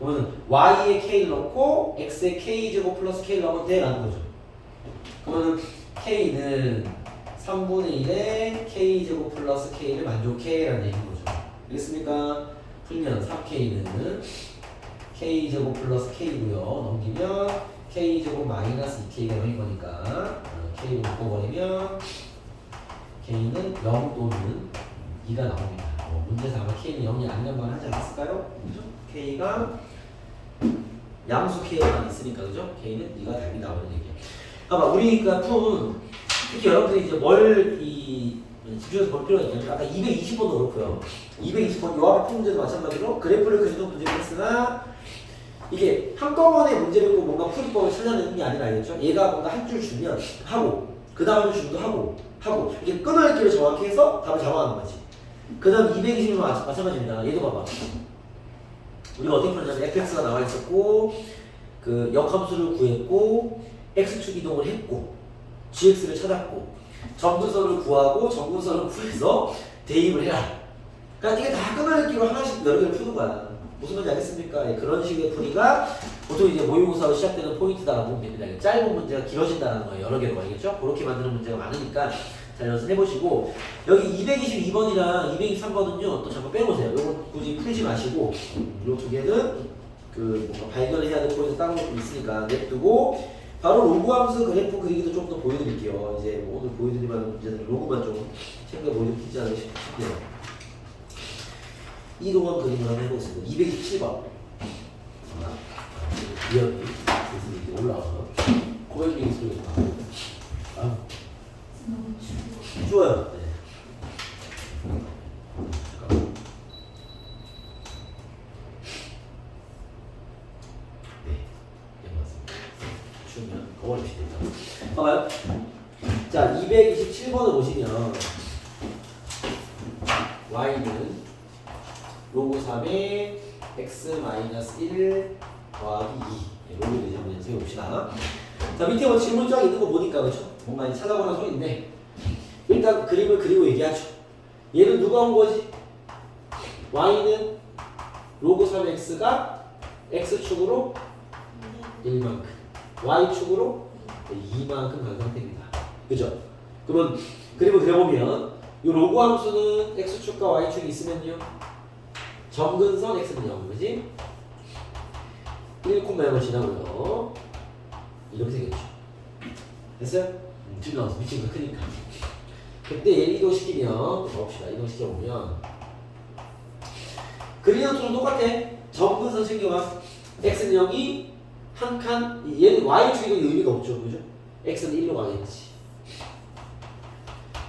그러면 y에 k를 넣고 x에 k제곱 플러스 k를 넣으면 돼라는 거죠. 그러면 k는 3분의 1에 k제곱 플러스 k를 만족해라는 얘기인 거죠. 알겠습니까? 풀면 3k는 k제곱 플러스 k고요. 넘기면 k제곱 마이너스 2k가 0인 거니까 k를 묶어버리면 k는 0 또는 2가 나옵니다. 문제에서 아마 k는 0이 아니란 말 하지 않았을까요? 그죠? k가 양수 k만 있으니까 그죠? k는 2가 답이 나오는 얘기예요. 아마 우리가 푼 특히 여러분들이 이제 집중해서 볼 필요가 있냐면 아까 220번도 그렇고요. 220번 요 앞에 푼 문제도 마찬가지로 그래프를 그리는 문제를 했으나 이게 한꺼번에 문제를 읽고 뭔가 풀이법을 찾아내는 게 아니라 알겠죠? 얘가 뭔가 한 줄 주면 하고 그 다음 줄도 하고 이게 끊어읽기를 정확히 해서 답을 잡아가는 거지. 그 다음 220은 마찬가지입니다. 얘도 봐봐. 우리가 어떻게 풀었냐면 fx가 나와 있었고 그 역함수를 구했고 x축 이동을 했고 gx를 찾았고 정근선을 구하고 정근선을 구해서 대입을 해라. 그러니까 이게 다 끊어읽기로 하나씩 여러 개를 푸는 거야. 무슨 말인지 알겠습니까? 예, 그런 식의 풀이가 보통 이제 모의고사로 시작되는 포인트다라고 보면 됩니다. 짧은 문제가 길어진다는 거예요. 여러 개로 알겠죠? 그렇게 만드는 문제가 많으니까 잘 연습해보시고 여기 222번이랑 223번은요 또 잠깐 빼놓으세요. 이건 굳이 풀지 마시고 이 두 개는 그 뭔가 발견해야 될 포인트 따로 있으니까 냅두고 바로 로그 함수 그래프 그리기도 좀 더 보여드릴게요. 이제 뭐 오늘 보여드릴 만한 문제는 로그만 좀 챙겨 보여드리지 않을까 싶네요. 이동한 그림을 한번 해보겠습니다. 227번. 위험이 이제 올라와서 고백이 소리가 나고. 너무 추워. 좋아요. 네. 잠깐만. 네, 맞습니다. 추우면 거울없이 된다. 봐봐요. 자, 227번을 보시면 y는 로그 3에 x-1 더하기 2 로그 되지 한번 연습해 봅시다. 자, 밑에 뭐 질문 쫙 있는 거 보니까 그렇죠? 뭔가 이제 찾아보는 소리인데 일단 그림을 그리고 얘기하죠. 얘는 누가 온 거지? y는 로그 3x가 x축으로 1만큼 y축으로 2만큼 간 상태입니다. 그죠? 그러면 그림을 그려보면 이 로그 함수는 x축과 y축이 있으면요 정근선 x는 0, 그지? 1,0을 지나고요. 이렇게 생겼죠. 됐어요? 지금 나와서 미친 거 크니까. 그때 얘를 이동시키면, 봅시다. 이동시켜보면. 그리는 투는 똑같아. 정근선 챙겨와. x는 0이 한 칸, 얘는 y축이건 의미가 없죠. 그죠? x는 1로 가겠지.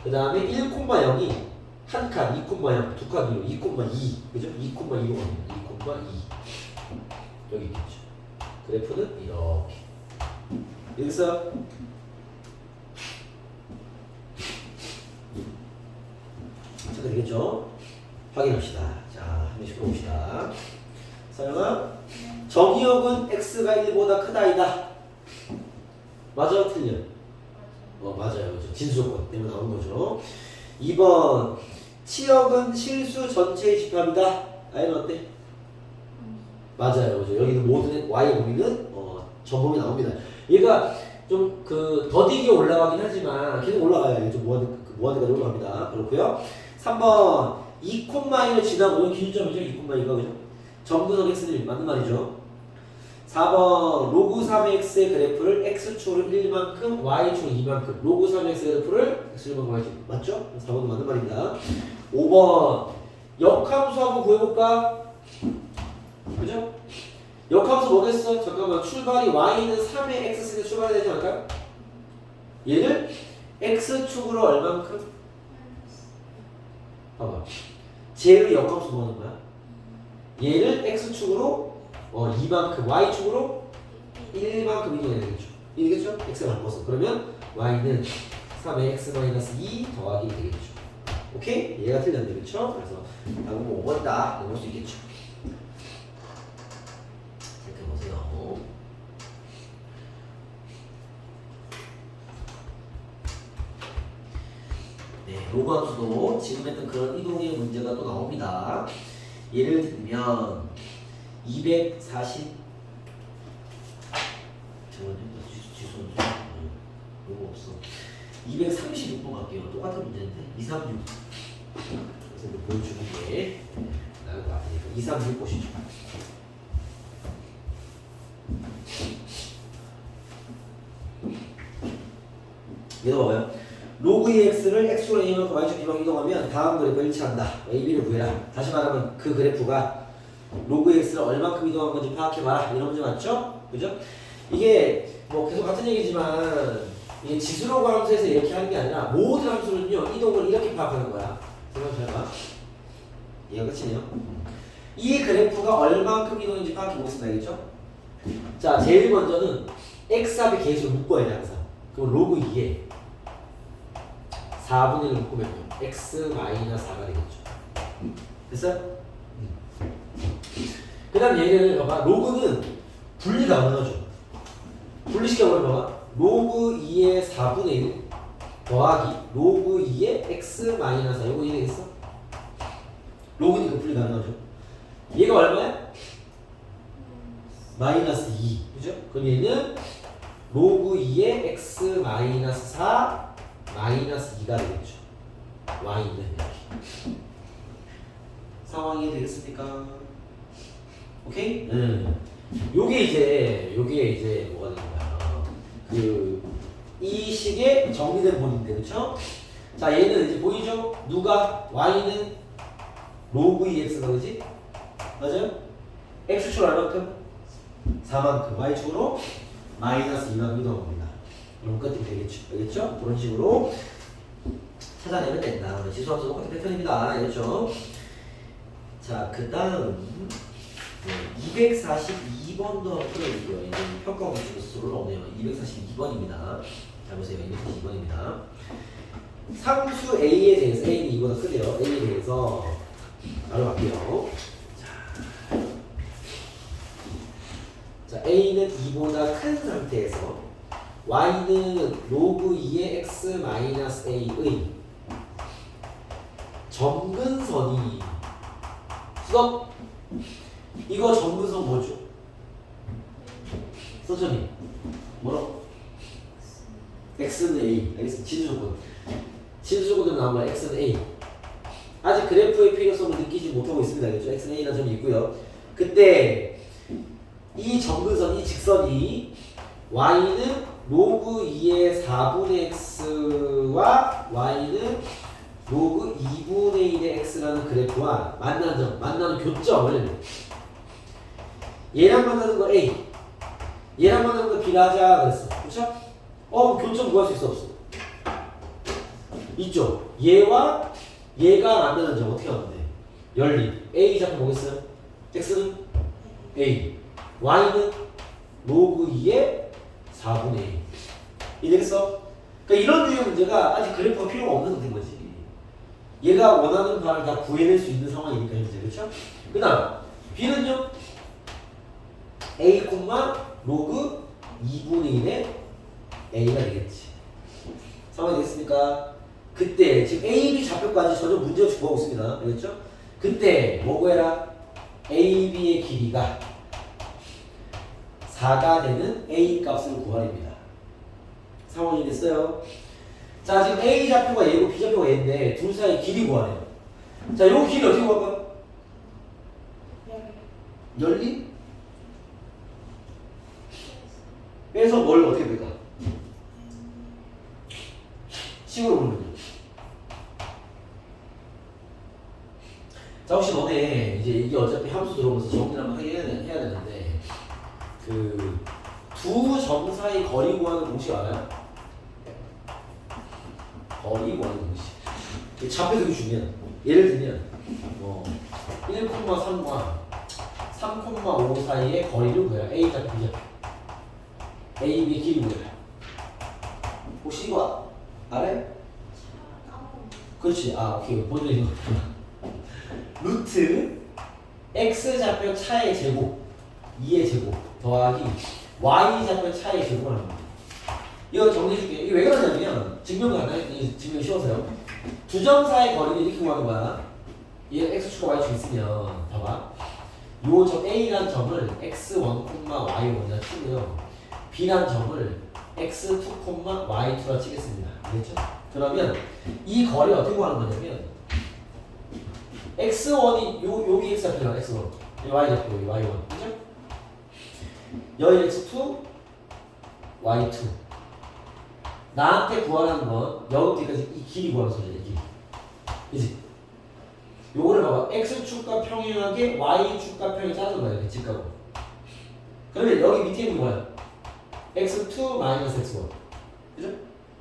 그 다음에 1,0이 한 칸, 2,0, 두 칸, 2,2, 그죠? 2,2로 갑니다. 2,2 여기 있겠죠. 그래프는 이렇게 여기서 자, 되겠죠? 확인합시다. 자, 한 번씩 봅시다. 서영아, 정의역은 x가 1보다 크다 아니다. 맞아, 틀려? 맞아요. 그죠? 진수조건 때문에 나온 거죠. 2번 치역은 실수 전체의 집합이다. 아이는 어때? 맞아요. 그죠? 여기는 모든 Y의 범위는 전범위 나옵니다. 얘가 좀 그 더디게 올라가긴 하지만 계속 올라가요. 이게 좀 무한대까지 올라갑니다. 그렇고요. 3번 2콤마이를 지나고 이건 기준점이죠. 2콤마이가 그죠? 정근선 x는 맞는 말이죠. 4번 로그 3x의 그래프를 x축으로 1만큼 y축으로 2만큼 로그 3x 그래프를 x1만큼 y축 맞죠? 4번은 맞는 말입니다. 5번 역함수 한번 구해볼까? 그죠? 역함수 뭐겠어? 잠깐만 출발이 y는 3의 x승에 출발해야 되지 않을까요? 얘를 x축으로 얼만큼? 봐봐 쟤를 역함수 뭐 하는 거야? 얘를 x축으로 2만큼 y축으로 1만큼 이동해야 되겠죠. 이겠죠? x가 바꿔서 그러면 y는 3의 x-2 더하기 되겠죠. 오케이? 얘가 틀렸네 그렇죠? 그래서 답은 뭐 5번이다 이럴 수 있겠죠. 이렇게 보세요. 네, 로그 함수도 지금 했던 그런 이동의 문제가 또 나옵니다. 예를 들면 240 지수는 요거 없어. 236번 갈게요. 똑같은 문제인데 236 그래서 보여주는 게 나을 것 같으니까 236 보시죠. 이거 봐봐요. 로그 2x를 x로 a만큼 y축 b만큼 이동하면 다음 그래프가 일치한다. a, b를 구해라. 다시 말하면 그 그래프가 로그 x를 얼마큼 이동한 건지 파악해봐라. 이런 문제 맞죠? 그죠? 이게 뭐 계속 같은 얘기지만 이게 지수로그 함수에서 이렇게 하는 게 아니라 모든 함수는요 이동을 이렇게 파악하는 거야. 생각해봐. 얘가 끝이네요. 이 그래프가 얼만큼 이동인지 파악해 보겠습니다. 알겠죠? 자, 제일 먼저는 x합의 계수를 묶어야 돼 항상. 그럼 로그 2에 4분의 1을 묶으면 x-4가 되겠죠. 됐어요? 그 다음 얘를 봐봐. 로그는 분리가 가능하죠. 분리시켜보면 봐봐. 로그 2의 4분의 1 더하기 로그 2의 x-4 이거 이해되겠어? 로그니까 분리 가능하죠. 얘가 얼마야? 마이너스 2 그죠? 그럼 얘는 로그 2의 x-4 마이너스 2가 되겠죠. y는 이렇게 상황이 되겠습니까? 오케이? 요게 이제 뭐가 되는 거야? 이 식의 정리된 본인데 그쵸? 자 얘는 이제 보이죠? 누가? y는 로그 2x가 그지? 맞아요? x축 얼만큼? 4만큼 y축으로 마이너스 2만큼 이동한 겁니다. 그럼 끝이 되겠죠? 알겠죠? 그런 식으로 찾아내면 된다. 지수함수 똑같은 패턴입니다. 알겠죠? 자, 그 다음 242번도 풀어볼게요. 이제 평가 공식으로 나오네요. 242번입니다. 잘 보세요. 242번입니다. 상수 A에 대해서 A는 이보다 크대요. A에 대해서 바로 갈게요. 자, A는 2보다 큰 상태에서 Y는 로그 2의 x-a의 점근선이 수업 이거 점근선 뭐죠? 선생님 뭐라고? x는 a 알겠습니다. 진수조건 진수조건으로 나오면 x는 a 아직 그래프의 필요성을 느끼지 못하고 있습니다. 알겠죠? x는 a라는 점이 있고요. 그때 이 점근선, 이 직선이 y는 로그 2의 4분의 x와 y는 로그 2분의 1의 x라는 그래프와 만나는 점, 만나는 교점을 얘랑 만나는 거 A, 얘랑 만나는 거 B라 하자 그랬어. 그쵸? 교점 구할 수 있어 없어? 있죠? 얘와 얘가 만나는 점 어떻게 하면 돼? 열림. A 잡고 뭐겠어요? x는 A, y는 로그 2의 4분의 1. 이해됐어? 그러니까 이런 유형 문제가 아직 그래프가 필요가 없는 상태인 거지. 얘가 원하는 바를 다 구해낼 수 있는 상황이니까 현재 그렇죠? 그 다음 B는요? A, 로그 2분의 1의 A가 되겠지. 상황이 됐습니까? 그때 지금 A, B 좌표까지 전혀 문제없이 구하고 있습니다. 알겠죠? 그때 뭐 구해라? A, B의 길이가 4가 되는 A 값을 구하랍니다. 상황이 됐어요. 자, 지금 A 좌표가 얘고 B 좌표가 얘인데 둘 사이 길이 구하래요. 자, 요 길이 어떻게 구할까? 열리? 빼서 뭘 어떻게 뺄까? 식으로 보면. 자, 혹시 너네 이제 이게 어차피 함수 들어오면서 정리를 한번 해야 되는데 그 두 점 사이 거리 구하는 공식 알아요? 거리 구하는 공식. 좌표 되게 중요해. 예를 들면 뭐 1,3과 3,5 사이의 거리를 구해라. A 좌표, B 좌표. A, B 길이 구해라. 혹시 이거 알아요? 그렇지. 아, 오케이. 본인이 이거 루트 x 좌표 차의 제곱 2의 제곱 더하기 y 좌표 차의 제곱을 합니다. 이거 정리해줄게. 이게 왜 그러냐면 증명 간단해. 증명 쉬워서요. 두 점 사이의 거리를 이렇게 구하는 거야. 얘 x축과 y축 있으면 봐봐. 요 점 A라는 점을 x1, y1이라 치고요. B라는 점을 x2, y2라 치겠습니다. 알겠죠? 그러면 이 거리 어떻게 구하는 거냐면 x1이 여기 x 좌표잖아. x1 y 좌표 여기 y1 그죠? 여기 x2 y2 나한테 구하라는 건 여기까지 이 길이 구하는 소리야. 이 길이 그치? 요거를 봐봐. x축과 평행하게 y축과 평행하게 짜는 거야. 이렇게 직각으로. 그러면 여기 밑에 있는 거야. x2 마이너스 x1 그죠?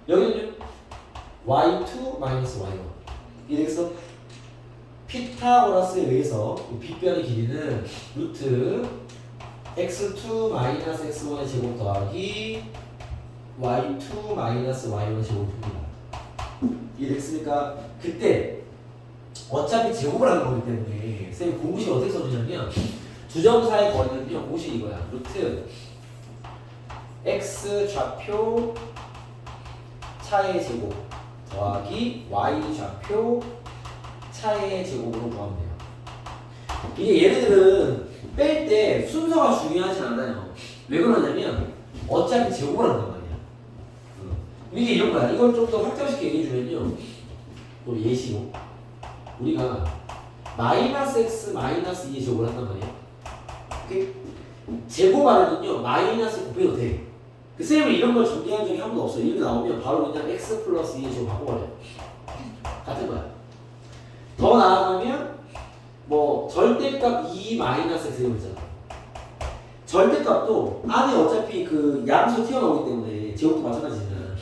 여기는요 y2 마이너스 y1 이래서 피타고라스에 의해서 빗변의 길이는 루트 x2 마이너스 x1의 제곱 더하기 y2 마이너스 y1의 제곱입니다. 이해됐습니까? 그때 어차피 제곱을 하는 거기 때문에 쌤이 공식 어떻게 써주냐면 두 점 사이 거리는요 공식이 이거야. 루트 x 좌표 차의 제곱 더하기 y 좌표 차의 제곱으로 구하면 돼요. 이게 얘네들은 뺄 때 순서가 중요하지 않아요. 왜 그러냐면 어차피 제곱을 한단 말이야. 이게 이런 거야. 이걸 좀 더 확장시켜 얘기해주면요. 또 예시로 우리가 마이너스 x 마이너스 2의 제곱을 한단 말이야. 오케이? 제곱하면요 마이너스 곱해도 돼. 그 쌤은 이런 걸 정리한 적이 한 번도 없어요. 이렇게 나오면 바로 그냥 x 플러스 2의 제곱 바꿔버려요. 같은 거야. 더 나아가면 뭐 절대값 2 마이너스 x 이런 거 있잖아. 절대값도 안에 어차피 그 양수 튀어나오기 때문에 제곱도 마찬가지지만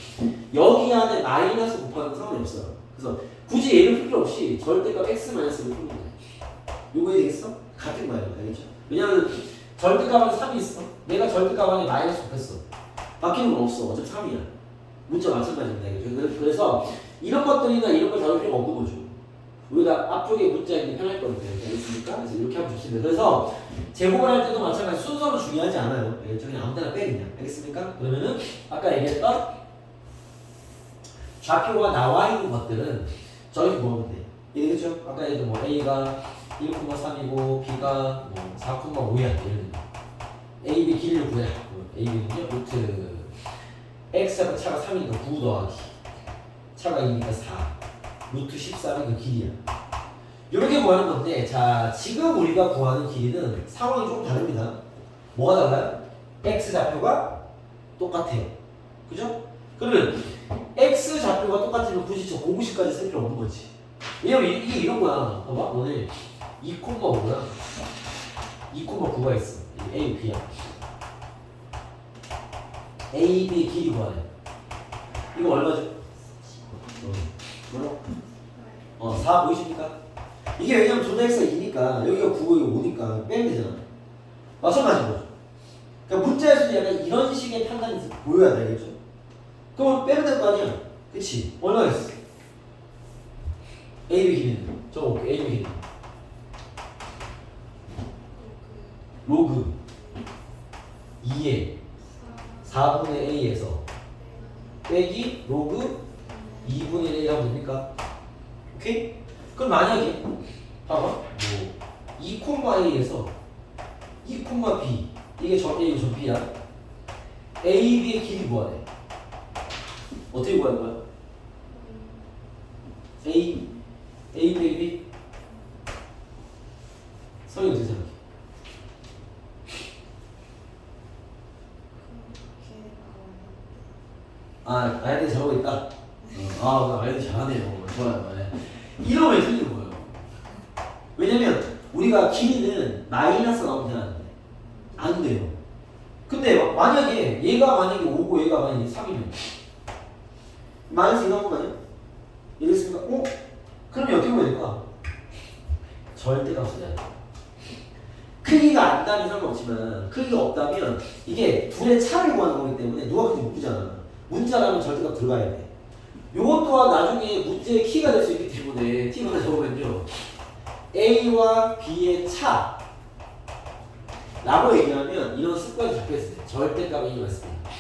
여기 안에 마이너스 곱하는 건 상관이 없어요. 그래서 굳이 얘를 풀 필요 없이 절대값 x 마이너스를 풀면 돼. 요거 이해되겠어? 같은 거야. 알겠죠? 왜냐면 절대값 안에 3이 있어. 내가 절대값 안에 마이너스 곱했어. 바뀌는 건 없어. 어차피 3이야. 문자 마찬가지입니다. 그래서 이런 것들이나 이런 걸 다룰 필요가 없는 거죠. 우리가 앞쪽에 문자 있는 편할 거니까. 알겠습니까? 그래서 이렇게 하면 좋습니다. 그래서 제곱을 할 때도 마찬가지 순서는 중요하지 않아요. 그냥 아무 데나 빼 그냥. 알겠습니까? 그러면은 아까 얘기했던 좌표가 나와 있는 것들은 저기 보면 돼. 이해되겠죠? 아까 얘기했던 뭐 A가 1,3이고 B가 뭐 4,5야. 예를 들면 A, B 길이를 구해. A, B는요 루트 X하고 차가 3이니까 9 더하기 차가 2니까 4 루트 14는 그 길이야. 이렇게 구하는 건데 자 지금 우리가 구하는 길이는 상황이 조금 다릅니다. 뭐가 달라요? X 좌표가 똑같아요. 그죠? 그러면 X 좌표가 똑같으면 굳이 저 공식까지 쓸 필요 없는 거지. 왜냐면 이게 이런 거야. 봐봐 오늘 2,5야 2,9가 있어. A, B야. A, B 길이 구하래. 이거 얼마죠? 뭐라? 4 보이십니까? 이게 왜냐면 조자 x가 2니까 여기가 9고 여기가 5니까 빼면 되잖아. 마찬가지인 거죠. 그러니까 문자에서도 약간 이런 식의 판단이 보여야 되겠죠? 그럼 빼면 될 거 아니야? 그치? 얼마 있어? A, B 길이는 저거 A, B 길이 로그 2에 4분의 A에서 빼기 로그 2분의 1 하면 됩니까? 오케이? 그럼 만약에 봐봐 뭐 2,A에서 2,B 이게 저 A, 저 B야. A, B의 길이 뭐하래? 어떻게 구하는 거야? A, A, B, B. 성이 어떻게 생각해? 아, 아이들 잘하고 있다. 아, 아이들 잘하네요. 좋아요. 네. 이러면 틀린 거예요. 왜냐면 우리가 길이는 마이너스 나오면 되는데 안 돼요. 근데 만약에 얘가 만약에 5고 얘가 만약에 3이면 마이너스 2 나온 거 아니야? 이랬으니까 그러면 어떻게 보면 될까? 절대값이 돼야 돼. 크기가 안다면 상관없지만 크기가 없다면 이게 둘의 차를 구하는 거기 때문에 누가 크지 모르잖아. 문자라면 절대값 들어가야 돼. 요것 또한 나중에 문제의 키가 될 수 있기 때문에 t 하나 적으면요 A와 B의 차 라고 얘기하면 이런 습관이 잡혀있어요. 절대값이 맞습니다.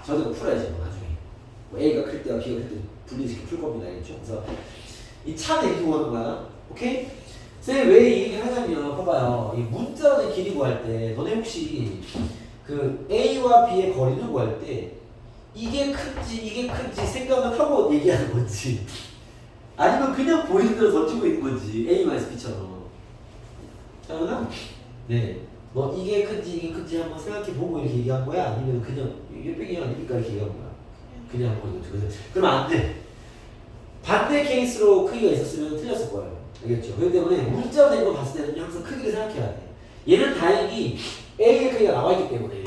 저도 풀어야지 나중에 뭐 A가 클 때와 B가 클 때 분리시켜 풀 겁니다. 알겠죠? 그래서 이 차는 이렇게 구하는 거야. 오케이? 쌤 왜 이 얘기를 하냐면 봐봐요. 이 문자의 길이 구할 때 너네 혹시 그 A와 B의 거리를 구할 때 이게 큰지 생각을 하고 얘기하는 건지 아니면 그냥 보이는 대로 던지고 있는 건지 A-B처럼 자연아? 네. 너 이게 큰지 한번 생각해 보고 이렇게 얘기한 거야? 아니면 그냥 이게 빼기 아닙니까? 이렇게 얘기한 거야? 그냥 한 거죠. 그러면 안 돼. 반대 케이스로 크기가 있었으면 틀렸을 거예요. 알겠죠? 그렇기 때문에 문자로 된 거 봤을 때는 항상 크기를 생각해야 돼. 얘는 다행히 A의 크기가 나와 있기 때문에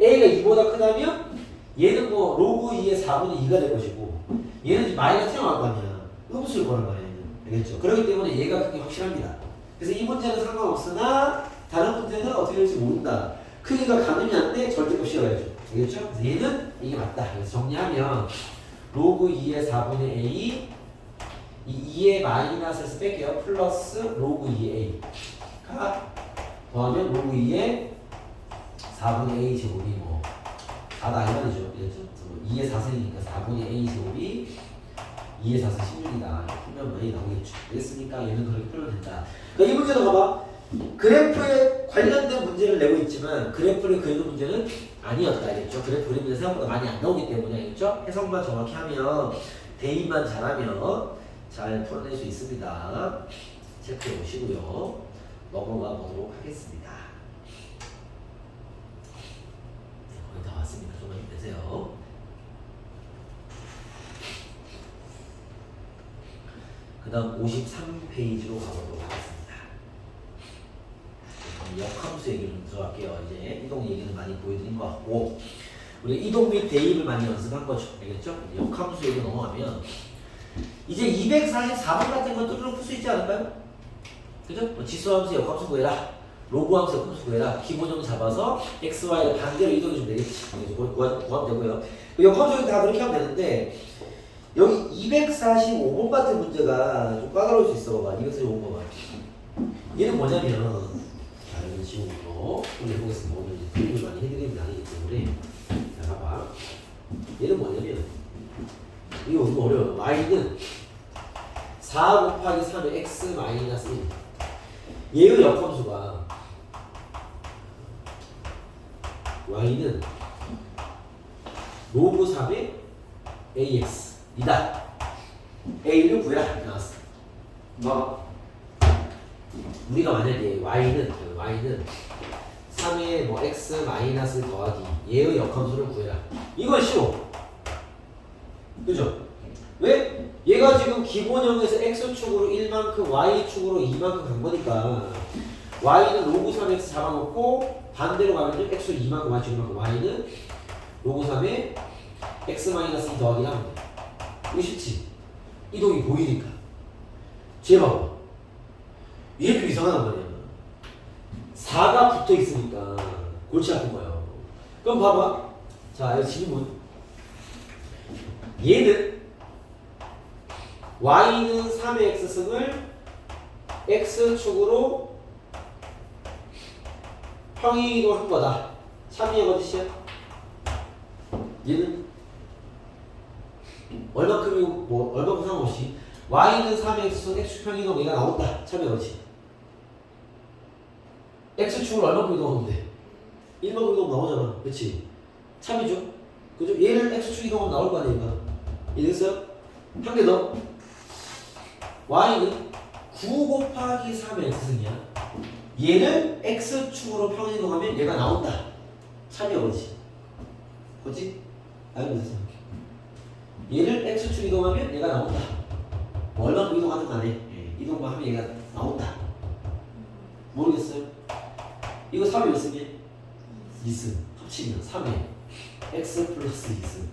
A가 2보다 크다면 얘는 뭐 로그 2의 4분의 2가 될 것이고 얘는 이제 마이너스 튀어나올 거 아니야. 음수를 거는 거야. 얘는. 알겠죠? 그렇기 때문에 얘가 크기 확실합니다. 그래서 이 문제는 상관없으나 다른 문제는 어떻게 될지 모른다. 크기가 가늠이 안 돼? 절대값 씌워야죠. 알겠죠? 그래서 얘는 이게 맞다. 그래서 정리하면 로그 2의 4분의 A 이 2의 마이너스에서 뺄게요. 플러스 로그 2의 A가 더하면 로그 2의 4분의 A 제곱이 뭐 4다 이 말이죠. 그렇죠? 2의 4승이니까 4분의 A 제곱이 2의 4승 16이다. 풀면 많이 나오겠죠. 알겠습니까? 얘는 그렇게 풀면 된다. 그러니까 이 문제도 봐봐. 그래프에 관련된 문제를 내고 있지만 그래프를 그리는 문제는 아니었다. 알겠죠? 그래프 그리는 문제 생각보다 많이 안 나오기 때문에 알겠죠? 해석만 정확히 하면 대입만 잘하면 잘 풀어낼 수 있습니다. 체크해 보시고요. 넘어가 보도록 하겠습니다. 네, 거의 다 왔습니다. 좀만 힘내세요. 그 다음 53페이지로 가보도록 하겠습니다. 역함수 얘기를 좀 들어갈게요. 이제 이동 얘기는 많이 보여드린 것 같고 우리 이동 및 대입을 많이 연습한 거죠. 알겠죠? 역함수 얘기 넘어가면 이제 244번 같은 건 뚜루룩 풀 수 있지 않을까요? 그죠? 뭐 지수함수 역함수 구해라. 로그함수 역함수 구해라. 기본형 잡아서 x, y를 반대로 이동해주면 되겠지. 구하면 되고요. 역함수 다 그렇게 하면 되는데 여기 245번 같은 문제가 좀 까다로울 수 있어. 봐봐. 245번 봐. 얘는 뭐냐면 자, 여기 지금부터 해보겠습니다. 오늘 이제 풀이를 많이 해드리는 날이기 때문에 자, 봐봐. 얘는 뭐냐면 이거 너무 어려워요. y는 4 곱하기 3의 x 마이너스 1. 얘의 역함수가 y는 로그 3의 ax 이다. a를 구해라. 나왔어. 뭐 우리가 만약에 y는 3의 뭐 x 마이너스 더하기 얘의 역함수를 구해라. 이건 쉬워. 그죠? 왜? 얘가 지금 기본형에서 x축으로 1만큼 y축으로 2만큼 간 거니까 y는 로그 3x 잡아놓고 반대로 가면 x를 2만큼 y축으로 y는 로그 3에 x 마이너스 2 더하기 하면 돼. 이거 쉽지? 이동이 보이니까. 쟤 봐봐. 얘 좀 이상하단 말이야. 4가 붙어 있으니까 골치 아픈 거예요. 그럼 봐봐. 자, 여기 질문. 얘는 y는 3의 x승을 x축으로 평행이동한 거다. 참이의 거짓이야? 얘는 얼마큼이고 뭐 얼마큼 상관없이 y는 3의 x승 x축 평행이동 얘가 나온다. 참이의 거짓. x축을 얼마큼 이동하면 돼? 1번 이동 나오잖아. 그치? 참이죠? 그죠? 얘를 x축 이동하면 나올 거 아니니까. 이해됐어요? 한 개 더. y는 9 곱하기 3의 x승이야. 얘를 x축으로 평행 이동하면 얘가 나온다. 참이 어디지? 그렇지? 알고 있어. 얘를 x축 이동하면 얘가 나온다. 뭐 얼마큼 이동하든 간에 이동만 하면 얘가 나온다. 모르겠어요? 이거 3이 몇 승이야? 2승. 합치면 3에 x 플러스 2승.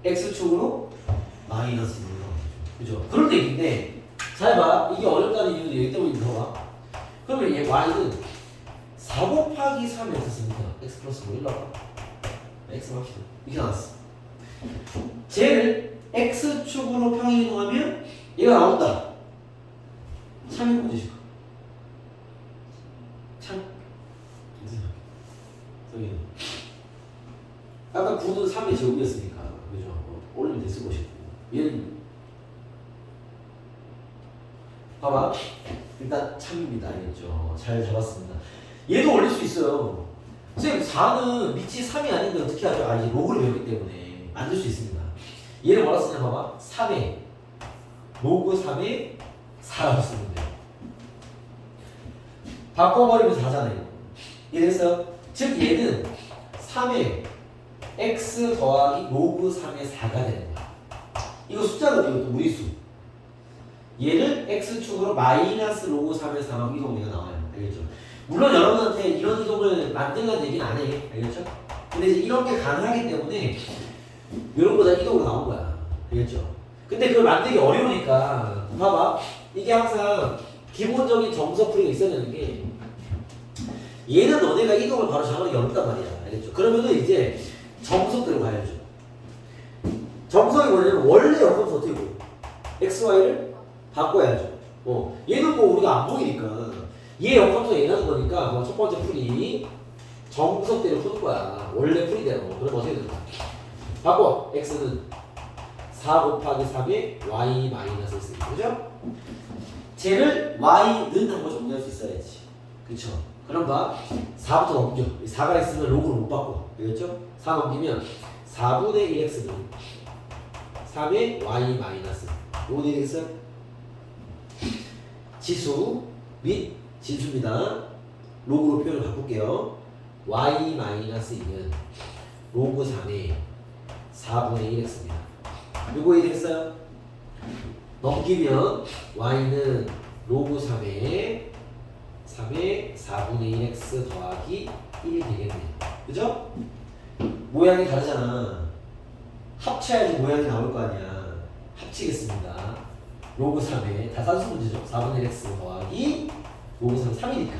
x축으로 마이너스 2승. 그죠? 그런 얘기인데 잘 봐. 이게 어렵다는 이유도 여기 때문에 들어가. 그러면 얘 y는 4 곱하기 3의 x승이니까 x 플러스 뭐 1 나와? x 합시다. 이렇게 나왔어. 쟤를 x축으로 평행 이동하면 얘가 나온다. 참이 뭐지? 참. 저기 아까 9는 3의 제곱이었으니까 그죠? 올리면 됐을 것이고 얘는 봐봐. 일단 참입니다. 알겠죠? 잘 잡았습니다. 얘도 올릴 수 있어요. 선생님 4는 밑이 3이 아닌데 어떻게 하죠? 아 이제 로그를 배우기 때문에 만들 수 있습니다. 얘를 뭐라 쓰냐 봐봐. 3에 로그 3에 4라고 쓰면 돼요. 바꿔버리면 4잖아요. 이해됐어요? 즉 얘는 3에 x 더하기 로그 3의 4가 되는 거야. 이거 숫자거든요. 이것도 무리수. 얘를 x축으로 마이너스 로그 3의 4만 이동이 나와요. 알겠죠? 물론 여러분한테 이런 이동을 만들라는 얘기는 안 해. 알겠죠? 근데 이제 이런 게 가능하기 때문에 이런 거다 이동으로 나온 거야. 알겠죠? 근데 그걸 만들기 어려우니까 봐봐. 이게 항상 기본적인 정석풀이가 있어야 되는 게 얘는 너네가 이동을 바로 잡아내기 어렵단 말이야. 알겠죠? 그러면은 이제 정석대로 가야죠. 정석이 뭐냐면 원래 역함수 어떻게 보여? x, y를 바꿔야죠. 얘는 뭐 우리가 안 보이니까 얘 역함수가 얘라는 거니까 뭐 첫 번째 풀이 정석대로 푸는 거야. 원래 풀이대로. 그럼 어떻게 될까? 바꿔. x는 4 곱하기 3에 y 마이너스 1. 그죠? 쟤를 y는 한번 정리할 수 있어야지. 그쵸? 그럼 봐. 4부터 넘겨. 4가 있으면 로그를 못 바꿔. 알겠죠? 4 넘기면 4분의 1x는 3의 y 마이너스. 요거 되겠어요? 지수 및 진수입니다. 로그로 표현을 바꿀게요. y 마이너스 2는 로그 3의 4분의 1x입니다. 요거 이해됐어요? 넘기면 y는 로그 3의 4분의 1x 더하기 1이 되겠네요. 그죠? 모양이 다르잖아. 합쳐야지 모양이 나올 거 아니야. 합치겠습니다. 로그 3의 다 산수 문제죠. 4분의 1x 더하기 로그 3은 3이니까.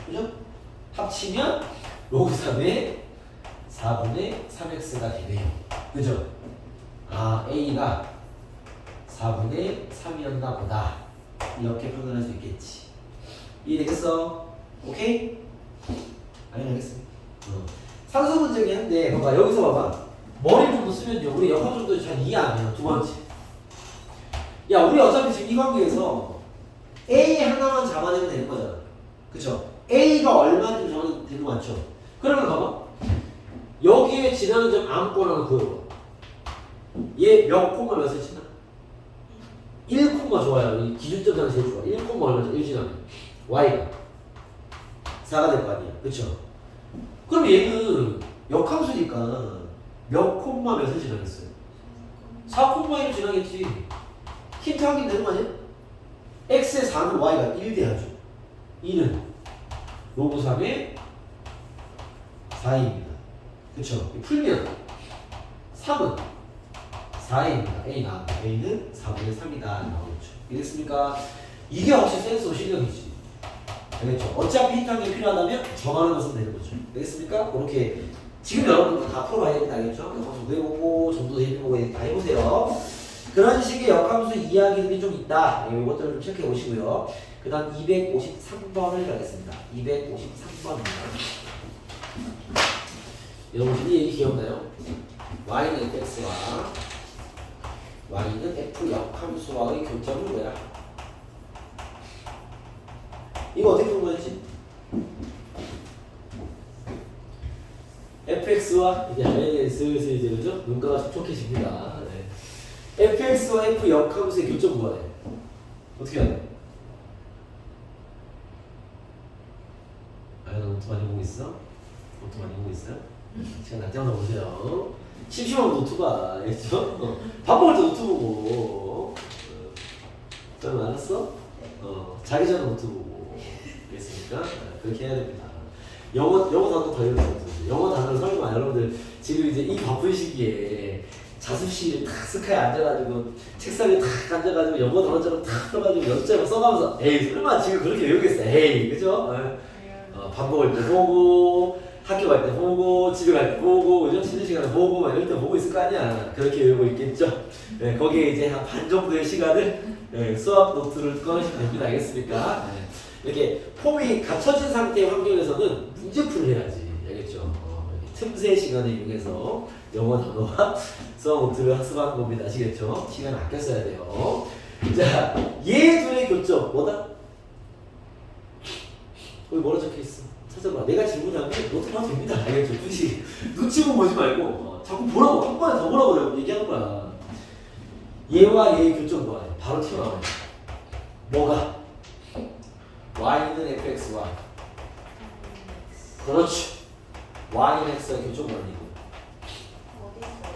그죠? 합치면 로그 3의 4분의 3x가 되네요. 그죠? 아, a가 4분의 3이었나 보다. 이렇게 표현할 수 있겠지. 이해되겠어? 오케이? 알겠습니다. 상수 문제긴 한데 봐봐. 여기서 봐봐. 머리를 좀 더 쓰면요. 우리 역학정도 잘 이해 안 해요. 두 번째. 야, 우리 어차피 지금 이 관계에서 A 하나만 잡아내면 되는 거잖아. 그쵸? A가 얼마인지 잡아내면 되는 거 맞죠? 그러면 봐봐. 여기에 지나는 점 아무거나 구해봐. 얘 몇 콤마 몇을 지나? 1 콤마 좋아요. 이 기준점 자는 제일 좋아. 1 콤마 얼마죠? 1 지나면 Y가 4가 될 거 아니야. 그쵸? 그럼 얘는 역함수니까 몇 콤마 몇을 지나겠어요? 4 콤마 1을 지나겠지. 힌트 하긴 되는 거 아니야? x의 4는 y가 1 돼야죠. 2는 로그 3의 4입니다. 그쵸? 풀면 3은 4입니다. a 나왔다. a는 4분의 3이다. 나오죠. 이해됐습니까? 이게 혹시 센서 실력이지. 알겠죠? 어차피 힌트 한게 필요하다면 정하는 것은 되는 거죠. 알겠습니까? 그렇게 지금 여러분들 다 풀어봐야 됩니다. 알겠죠? 정도 해보고 정도 해보고 다 해보세요. 그런 식의 역함수 이야기들이 좀 있다. 이것들을 좀 체크해 보시고요. 그 다음 253번을 가겠습니다. 253번입니다. 여러분 이 얘기 기억나요? y는 fx와 y는 f 역함수와의 교점은 뭐야? 이거 어떻게 푸는 거였지? fx와 이제 슬슬 이제 그죠? 눈가가 촉촉해집니다. 네. fx와 f 역함수의 교점 구하래. 어떻게 해야 돼? 너 노트 많이 보고 있어? 노트 많이 보고 있어요? 시간 날 때마다 보세요. 심심하면 노트 봐, 알겠죠? 밥 먹을 때 노트 보고. 좀 알았어? 자기 전에 노트 보고. 알겠습니까? 그렇게 해야 됩니다. 영어 단어 더 읽어주세요. 영어 단어를 설마 여러분들 지금 이제 이 바쁜 시기에 자습실에 탁 스카에 앉아가지고 책상에 탁 앉아가지고 영어 단어처럼 탁 써가지고 연장을 써가면서 에이 설마 지금 그렇게 외우겠어? 에이 그죠? 밥 먹을 때 보고 학교 갈 때 보고 집에 갈 때 보고 그죠? 쉬는 시간에 보고 막 이럴 때 보고 있을 거 아니야. 그렇게 외우고 있겠죠? 네, 거기에 이제 한 반 정도의 시간을 수학 노트를 꺼내시면 됩니다. 알겠습니까? 이렇게 폼이 갖춰진 상태의 환경에서는 문제풀을 해야지. 알겠죠? 틈새 시간을 이용해서 영어 단어와 수학 노트를 학습하는 겁니다. 아시겠죠? 시간을 아껴 써야 돼요. 자, 얘 둘의 교점 뭐다? 거기 뭐라 적혀있어? 찾아봐. 내가 질문하면 노트 봐도 됩니다. 알겠죠? 굳이 눈치만 보지 말고 자꾸 보라고 한 번에 더 보라고 얘기하는 거야. 얘와 얘의 교점 뭐야? 바로 튀어나와요. 뭐가? y는 fx와 그렇지. y는 x와 교점 관계고.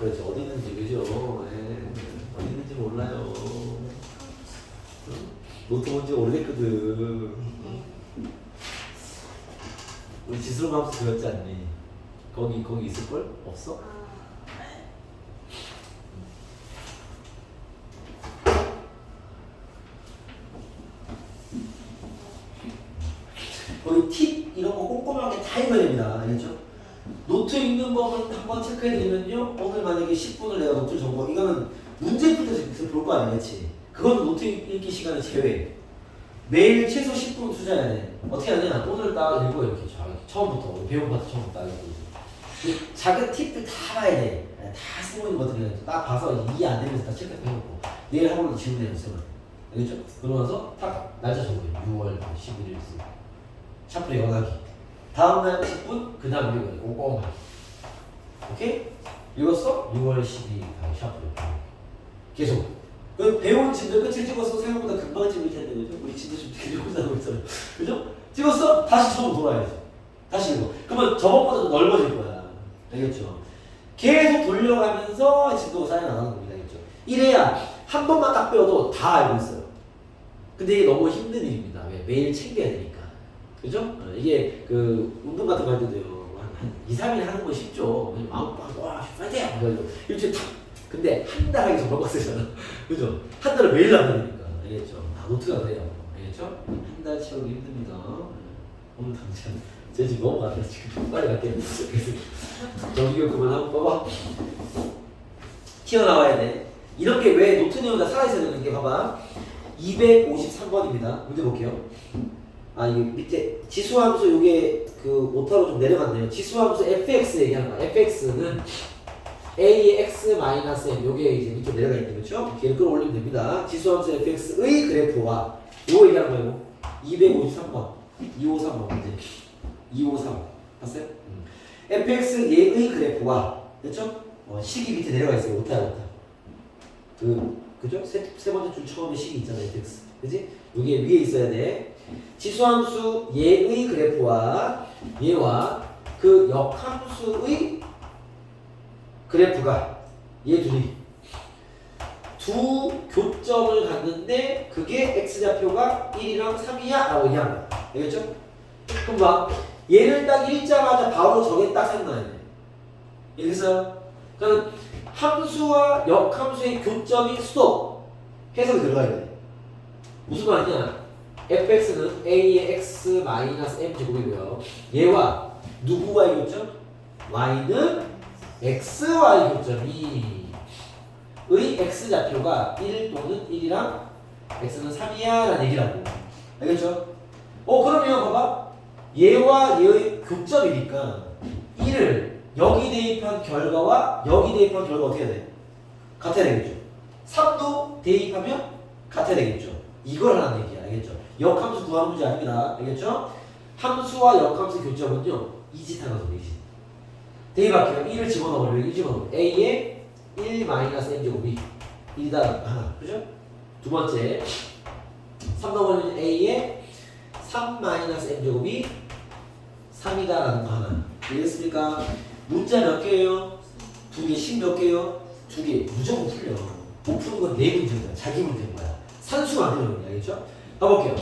그렇지. 어디 있는지 그죠? 어디 있는지 몰라요. 노트 본 지 오래됐거든. 우리 지수로 감수 배웠지 않니? 거기 있을걸? 없어? 거기 팁 이런 거 꼼꼼하게 다 읽어야 됩니다. 알겠죠? 노트 읽는 법을 한번 체크해드리면요. 오늘 만약에 10분을 내가 노트를 적고 이거는 문제 풀 때 볼 거 아니야, 그렇지? 그건 노트 읽기 시간을 제외. 매일 최소 10분 투자해야 돼. 어떻게 하냐? 오늘 딱 읽고 이렇게 처음부터 배운 파트 처음부터 딱 읽고 작은 팁들 다 봐야 돼. 다 쓰고 있는 것들을 딱 봐서 이해 안 되면서 다 체크해놓고 내일 학원으로 질문해주세요. 알겠죠? 그러고 나서 딱 날짜 적어요. 6월 11일 샤프에 연하기. 다음날 10분 그 다음 읽어요. 꼼꼼하게. 오케이? 읽었어? 6월 12일 샤프에 계속. 그 배운 짐들 끝을 찍어서 생각보다 금방 찍을 텐데 그죠? 우리 진짜 좀 되게 혼자하고 있잖아요. 그죠? 찍었어? 다시 처음 돌아야지. 다시 읽어. 그러면 저번보다 더 넓어질 거야. 알겠죠? 계속 돌려가면서 진도가 쌓여나가는 겁니다. 알겠죠? 이래야 한 번만 딱 배워도 다 알고 있어요. 근데 이게 너무 힘든 일입니다. 왜? 매일 챙겨야 되니까. 그죠? 이게 그 운동 같은 거 할 때도요. 한 2, 3일 하는 건 쉽죠. 마음 막 와, 파이팅! 그래가지고 일주일 탁. 근데 한 달 하기 정말 빡세잖아. 그죠? 한 달을 매일 나가니까. 알겠죠? 노트가 그래요. 알겠죠? 한 달 채우기 힘듭니다. 오늘 당장. 제 지금 넘어갔다. 지금 빨리 갈게요. 정기교 그만하고 봐봐. 튀어나와야 돼. 이런 게 왜 노트 내용이 다 살아있어야 되는 게 봐봐. 253번입니다. 문제 볼게요. 이게 밑에 지수함수 요게 그 오타로 좀 내려갔네요. 지수함수 fx 얘기하는 거야. fx는 ax-m 요게 이제 밑으로 내려가 있는 거죠. 걔를 끌어올리면 됩니다. 지수함수 fx의 그래프와 요거 얘기하는 거예요. 253번 253번 문제 253 봤어요? fx 얘의 그래프와 됐죠? 식이 밑에 내려가 있어요. 오타 그죠? 세 번째 줄 처음에 식이 있잖아요. fx 그지? 요게 위에 있어야 돼. 지수함수 얘의 그래프와 얘와 그 역함수의 그래프가 얘 둘이 두 교점을 갖는데 그게 x좌표가 1이랑 3이야? 라고 얘기한 거야. 알겠죠? 그럼 봐. 얘를 딱 읽자마자 바로 저게 딱 생각나야 돼. 알겠어요? 그러니까 함수와 역함수의 교점이 수도 해석이 들어가야 돼. 무슨 말이냐? fx는 a의 x-m 제곱이고요. 얘와 누구와의 교점? y는 xy 교점이 의 x좌표가 1 또는 1이랑 x는 3이야 라는 얘기라고. 알겠죠? 그러면 봐봐. 얘와 얘의 교점이니까 1을 여기 대입한 결과와 여기 대입한 결과 어떻게 해야 돼? 같아야 되겠죠? 3도 대입하면 같아야 되겠죠? 이걸 하라는 얘기야. 알겠죠? 역함수 구하는 문제 아닙니다. 알겠죠? 함수와 역함수 교점은요. 이 짓 하거든요. 이 짓. 대입할게요. 1을 집어넣으면 1 집어넣으면 A에 1 마이너스 M제곱이 1이다 하나. 그죠? 두 번째 3 넣으면 A에 3 마이너스 M제곱이 3이다 라는 거 하나. 이해했습니까? 문자 몇 개예요? 두 개. 식 몇 개예요? 두 개. 무조건 풀려. 못 푸는 건 내 문제인 자기 문제인 거야. 산수가 안 되는 거야. 알겠죠? 가볼게요.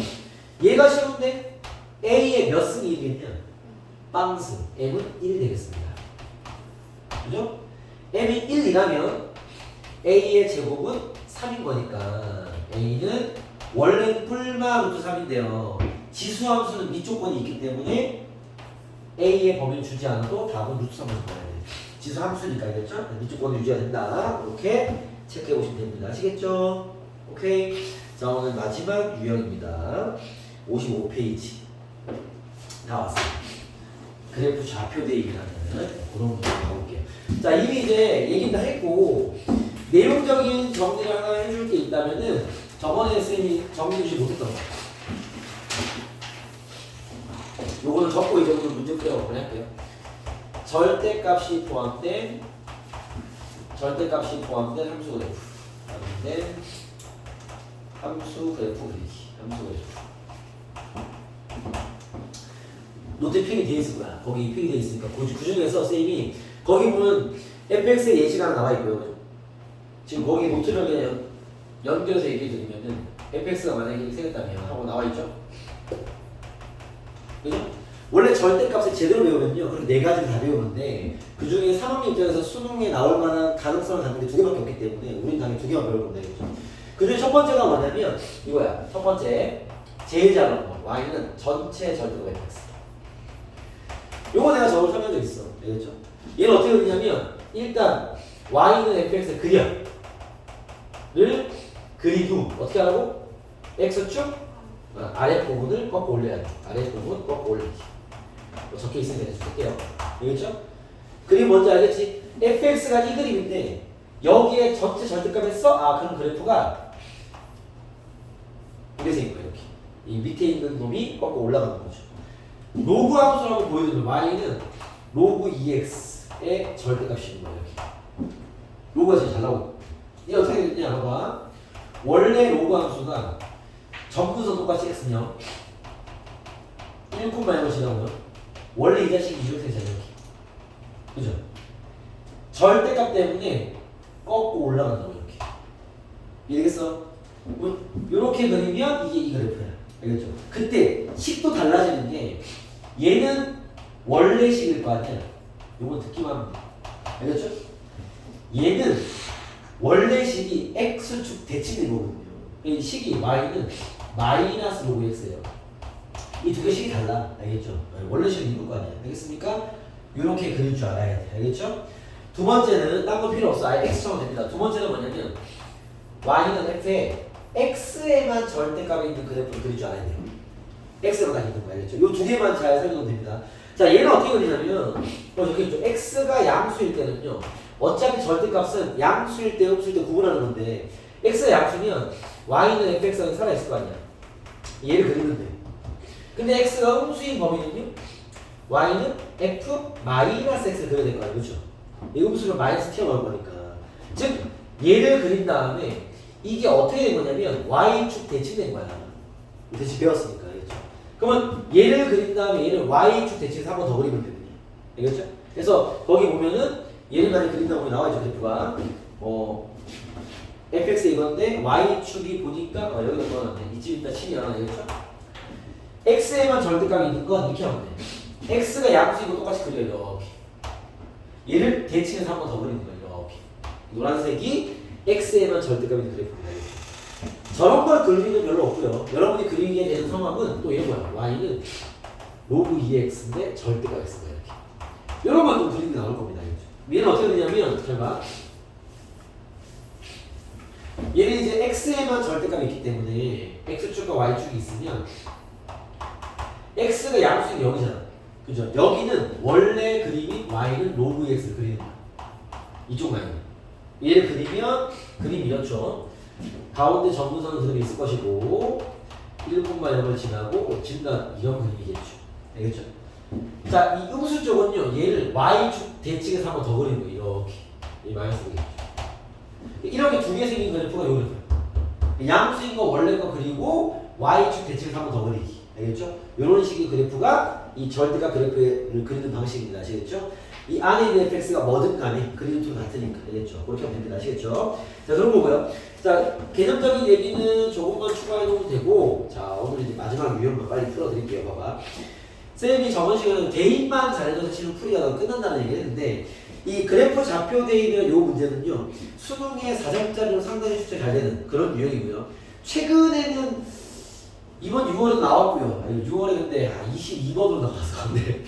얘가 쉬운데 A의 몇 승이 1이겠냐? 빵승. M은 1이 되겠습니다. 그죠? M이 1이라면 A의 제곱은 3인 거니까 A는 원래는 뿔마 루트 3인데요. 지수함수는 밑조건이 있기 때문에 A의 범위를 주지 않아도 답은 루트 3으로 봐야 돼. 지수함수니까 알겠죠? 밑조건을 유지해야 된다. 이렇게 체크해 보시면 됩니다. 아시겠죠? 오케이. 자, 오늘 마지막 유형입니다. 55페이지. 다 왔어요. 그래프 좌표 대입이라는 그런 거 가볼게요. 자, 이미 이제 얘기 다 했고 내용적인 정리를 하나 해줄 게 있다면은 저번에 쌤이 정리 주지 못했던 거. 요거는 적고 이제 오늘 문제 풀이하고 할게요. 절대값이 포함된 함수 그래프. 포함된 함수 그래프 그리기. 함수 그래프. 노트에 핑이 되어 있을 거야. 거기 핑이 되어 있으니까 그 중에서 쌤이 거기 보면 fx의 예시가 하나 나와 있고요. 지금 거기 노트를 그냥 연결해서 얘기해 드리면은 fx가 만약에 이렇게 생겼다면 하고 나와 있죠. 그죠? 원래 절대값을 제대로 배우면요, 그렇게 네 가지를 다 배우는데 그 중에 3학년 입장에서 수능에 나올 만한 가능성을 갖는 게 두 개밖에 없기 때문에 우리는 당연히 두 개만 배울 건데, 그죠? 그 중에 첫 번째가 뭐냐면 이거야. 첫 번째 제일 잘 나온 거. y는 전체 절대값 fx. 요거 내가 저걸 설명한 적 있어. 알겠죠? 얘는 어떻게 그리냐면 일단 y는 fx의 그려를 그리고 어떻게 하라고? x축 아랫부분을 꺾어 올려야 돼. 아랫부분 꺾어 올리기. 뭐 적혀 있으면 내가 줄게요. 알겠죠? 그림 뭔지 알겠지? fx가 이 그림인데 여기에 전체 절대값에 써? 아, 그럼 그래프가 이렇게 생긴 거야. 이렇게 이 밑에 있는 놈이 꺾어 올라가는 거죠. 로그 함수라고 보여주면 y는 로그 2x의 절대값인 거예요. 이렇게 로그가 제일 잘 나오고. 이게 어떻게 됐냐 봐봐. 원래 로그 함수가 정분선 똑같이 x면 1콤마이너스 지나고요. 원래 이 자식이 이렇게 되잖아요. 그죠? 절대값 때문에 꺾고 올라간다고 이렇게. 이해겠어? 이렇게 그리면 이게 이 그래프야. 알겠죠? 그때 식도 달라지는 게 얘는 원래 식일 거 아니야. 요건 듣기만 하면 돼. 알겠죠? 얘는 원래 식이 x축 대칭인 거거든요. 이 식이 y는 마이너스 로그 x예요. 이 두 개 식이 달라. 알겠죠? 원래 식은 이걸 거 아니야. 알겠습니까? 이렇게 그릴 줄 알아야 돼. 알겠죠? 두 번째는 딴 거 필요 없어. 아예 x처럼 됩니다. 두 번째는 뭐냐면 y는 f에 x에만 절대값이 있는 그래프를 그릴 줄 알아야 돼요. x로 다 있는 거 알겠죠? 이 두 개만 잘 설명하면 됩니다. 자, 얘는 어떻게 그리냐면 저기 있죠. x가 양수일 때는요. 어차피 절대값은 양수일 때, 음수일 때 구분하는 건데 x가 양수면 y는 fx가 살아있을 거 아니야. 얘를 그리면 돼. 근데 x가 음수인 범위는요. y는 f 마이너스 x를 그려야 될 거 아니야. 그렇죠? 이 음수를 마이너스 튀어나올 거니까. 즉 얘를 그린 다음에 이게 어떻게 된 거냐면 y축 대칭된 거야. 대칭 배웠으니까. 알겠죠? 그러면 얘를 그린 다음에 얘를 y축 대칭해서 한 번 더 그리면 되거든요. 알겠죠? 그래서 거기 보면은 얘를 많이 그린다 보면 나와있죠. 그래프가 fx 이건데 y축이 보니까 여기다 넣어놨네. 이쯤 있다 치면 알겠죠? x에만 절대값이 있는 건 이렇게 하면 돼. x가 양수이고 똑같이 그려 이렇게. 얘를 대칭해서 한 번 더 그리는 거야. 이렇게. 노란색이 x에만 절대값이 있는 그래프입니다. 저런 걸 그릴 일은 별로 없고요. 여러분이 그리게 되는 상황은 또 이런 거야. y는 로그 2x인데 절대값 x가 이렇게. 이런 건 좀 그림이 나올 겁니다. 얘는 어떻게 되냐면 잘 봐. 얘는 이제 x에만 절대값이 있기 때문에 x축과 y축이 있으면 x가 양수인 여기잖아. 그죠? 여기는 원래 그림이 y는 로그 2x를 그리는 거야. 이쪽 라인. 얘를 그리면 그림이 이렇죠. 가운데 정분선은 그대로 있을 것이고 1분만 0을 지나고 진단 이런 그림이겠죠. 알겠죠? 자, 이 음수 쪽은요, 얘를 y축 대칭에서 한 번 더 그리는 거예요. 이렇게. 이 마이너스 되겠죠. 이렇게 두 개 생긴 그래프가 요래요. 양수인 거 원래 거 그리고 y축 대칭에서 한 번 더 그리기. 알겠죠? 이런 식의 그래프가 이 절대값 그래프를 그리는 방식입니다. 아시겠죠? 이 안에 있는 fx가 뭐든 간에 그리는 툴 같으니까. 알겠죠? 그렇게 하면 됩니다. 아시겠죠? 자, 그런 거고요. 자, 개념적인 얘기는 조금만 추가해도 되고, 자, 오늘 이제 마지막 유형만 빨리 풀어드릴게요. 봐봐. 쌤이 저번 시간에 대입만 잘해도 사실은 풀이가 더 끝난다는 얘기를 했는데, 이 그래프 좌표 대입이라는 요 문제는요, 수능에 4점짜리로 상당히 출제 잘 되는 그런 유형이고요. 최근에는 이번 6월에 나왔고요. 6월에 근데 22번으로 나와서 근데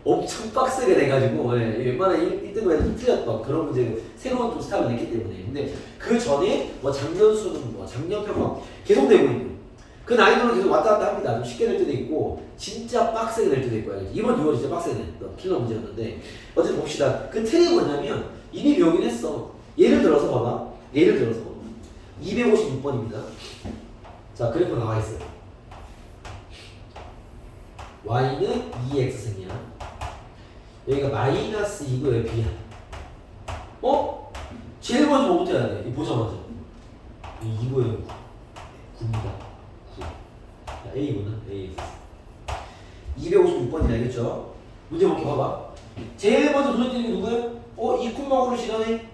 엄청 빡세게 돼가지고 웬만한 1등급 애들 틀렸던 그런 문제 새로운 좀 스타일을 냈기 때문에. 근데 그 전에 뭐 작년 수능, 뭐 작년 평가 계속 되고 있는 그 난이도는 계속 왔다 갔다 합니다. 좀 쉽게 될 때도 있고 진짜 빡세게 될 때도 있고. 이번 6월 진짜 빡세게 냈던 킬러 문제였는데 어쨌든 봅시다. 그 틀이 뭐냐면 이미 배우긴 했어. 예를 들어서 봐봐. 예를 들어서 256번입니다. 자, 그래프 나와 있어요. y는 2x승이야. 여기가 마이너스 2고 여기 b야. 어? 제일 먼저 뭐부터 해야 돼? 이거 보자마자. 2고에 9입니다. 9. 자, A구나. A. 256번이 알겠죠? 문제 볼게 봐봐. 제일 먼저 눈에 띄는 게 누구야? 이 콤마고로 시간에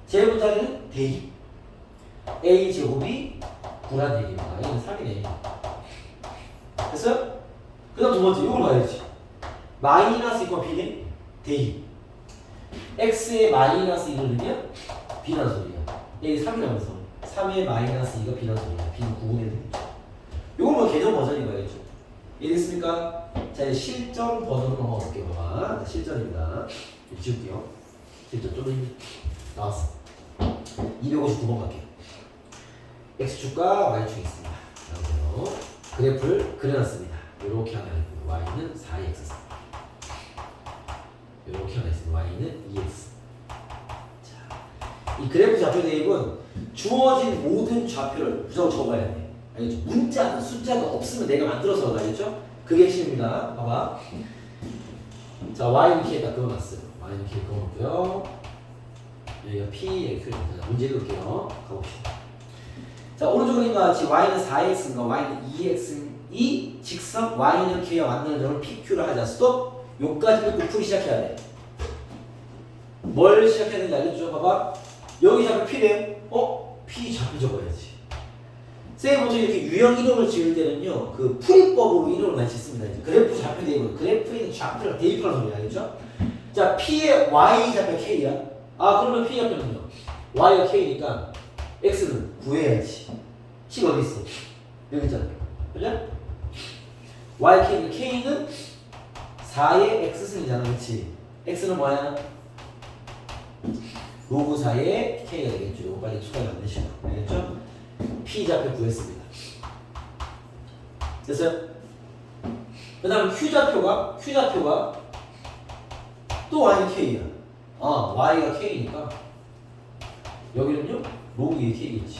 제일 먼저 하는 대입. A 제곱이 9란 얘기입니다. A는 3이네. 됐어요? 그 다음 두 번째, 이걸 봐야지. 마이너스 2과 b는 대입. x에 마이너스 2를 넣으면 b라는 소리야. 여기 3이라면서. 3에 마이너스 2가 b라는 소리야. b는 9분의 1이죠. 이건 뭐 개념 버전인 거겠죠. 이해됐습니까? 자, 이제 실전 버전으로 넘어갈게요. 봐봐. 실전입니다. 지울게요. 실전 좀 나왔어. 259번 갈게요. x축과 y축이 있습니다. 자, 보세요. 그래프를 그려놨습니다. 이렇게 하나 있고 y는 4x. 이렇게 하나 있습니다. y는 2x. 자, 이 그래프 좌표 대입은 주어진 모든 좌표를 무조건 적어야 돼. 알겠죠? 문자나 숫자가 없으면 내가 만들어서 알겠죠? 그게 핵심입니다. 봐봐. 자, y는 k에다 그어놨어요. y는 k 그어놓고요. 여기가 p, x를 문제 읽을게요. 가봅시다. 자, 오른쪽 그림과 같이 y는 4x인가 y는 2x이 직선 y는 k와 만나는 점을 pq를 하자. 스톱. 요까지 듣고 풀이 시작해야 돼. 뭘 시작해야 되는지 알려줘. 봐봐. 여기 좌표 p래요. p 좌표 적어야지. 쌤이 보통 이렇게 유형 이름을 지을 때는요, 그 풀이법으로 이름을 많이 짓습니다. 그래프 좌표 대입은 그래프에 있는 좌표를 대입하는 소리 알겠죠? 자, p의 y 좌표 k야. 그러면 p 좌표는요, y가 k니까 x는 구해야지. 식 어디 있어? 여기 있잖아. 그죠? y k는 k는 4의 x승이잖아, 그렇지? x는 뭐야? 로그 4의 k가 되겠죠. 이거 빨리 추가해 만드시고, 알겠죠? p 좌표 구했습니다. 됐어요? 그 다음 q 좌표가 또 y는 k야. y가 k니까 여기는요 로그 2의 k겠지.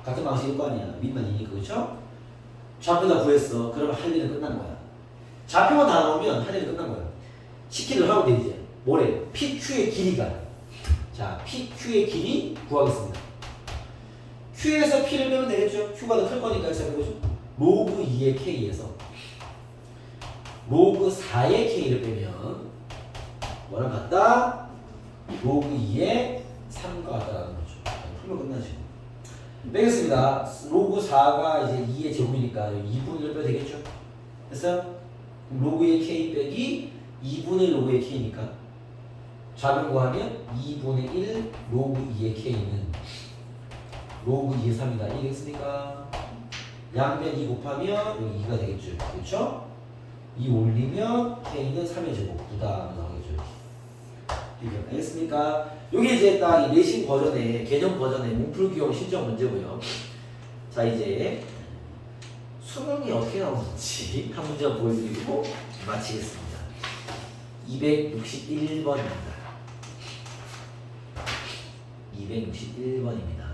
같은 방식일 거 아니야. 밑만 2니까. 그렇죠? 좌표 다 구했어. 그러면 할 일은 끝난 거야. 좌표만 다 나오면 할 일은 끝난 거야. 시키는 하면 돼 이제. 뭐래? PQ의 길이가. 자, PQ의 길이 구하겠습니다. Q에서 P를 빼면 되겠죠? Q가 더 클 거니까 해서 해보죠. 로그 2의 K에서 로그 4의 K를 빼면 뭐랑 같다? 로그 2의 3과 같다라는 거죠. 풀면 끝나죠. 빼겠습니다. 로그 4가 이제 2의 제곱이니까 2분의 1 빼도 되겠죠? 됐어요? 로그의 K 빼기 2분의 로그의 K니까 좌변 구하면 2분의 1 로그 2의 K는 로그 2의 3이다. 이해겠습니까? 양변 2 곱하면 여기 2가 되겠죠. 그렇죠? 2 올리면 K는 3의 제곱 9다 나오겠죠. 이렇게. 알겠습니까? 이게 이제 딱 이 내신 버전의 개념 버전의 몸풀기용 실전 문제고요. 자, 이제 수능이 어떻게 나오는지 한 문제만 보여드리고 마치겠습니다. 261번입니다. 261번입니다.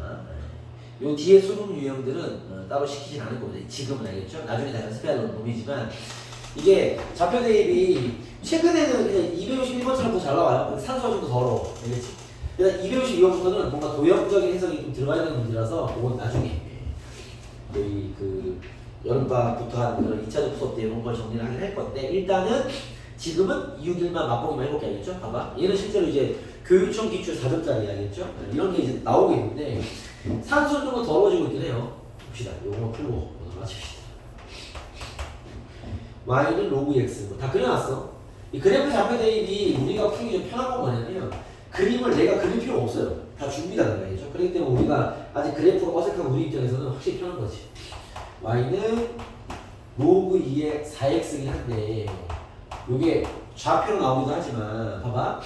요 뒤에 수능 유형들은 따로 시키진 않을 겁니다. 지금은 알겠죠? 나중에 다 연습해야 하는 놈이지만 이게 좌표 대입이 최근에는 그냥 251번처럼 더 잘 나와요. 산수가 좀 더 더러워. 알겠지? 일단 252번부터는 뭔가 도형적인 해석이 좀 들어가야 되는 문제라서 그건 나중에 저희 그 여름방학부터 한 그런 2차 수업 때 이런 걸 정리를 하긴 할 건데 일단은 지금은 261만 맛보기만 해볼게 알겠죠? 봐봐. 얘는 실제로 이제 교육청 기출 4점짜리 알겠죠? 이런 게 이제 나오고 있는데 산수는 좀 더 더러워지고 있긴 해요. 봅시다. 요거 풀고 오늘 마칩시다. y는 로그 x 다 그려놨어. 이 그래프 좌표 대입이 우리가 풀기 좀 편한 건 뭐냐면 그림을 내가 그릴 필요가 없어요. 다 준비가 되는 거죠. 그렇기 때문에 우리가 아직 그래프가 어색한 우리 입장에서는 확실히 편한 거지. y는 로그 2의 4x이긴 한데 이게 좌표로 나오기도 하지만 봐봐.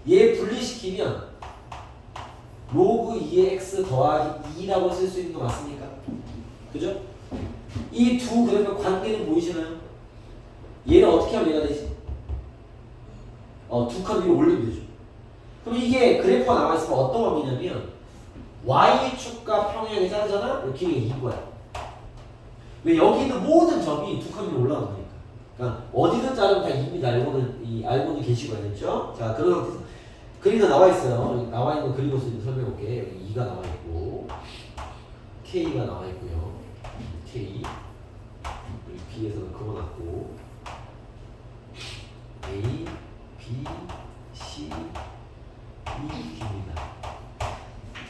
얘 분리시키면 로그 2의 x 더하기 2라고 쓸 수 있는 거 맞습니까? 그죠? 이 두 그래프 관계는 보이시나요? 얘는 어떻게 하면 얘가 되지? 두 칸 위로 올리면 되죠. 그럼 이게 그래프가 나와있으면 어떤 관계냐면 y축과 평행하게 자르잖아? 이 길이가 2인 거야. 왜 여기 있는 모든 점이 두 칸 위로 올라가는 거니까. 그러니까 어디든 자르면 다 2입니다. 이거는 알고는 계시고 알겠죠? 자, 그런 상태에서 그림도 나와있어요. 나와있는 거 그리고서 설명해볼게. 여기 2가 나와있고 K가 나와있고요. K 여기 B에서는 그어놨고 A, B, C, E, B입니다.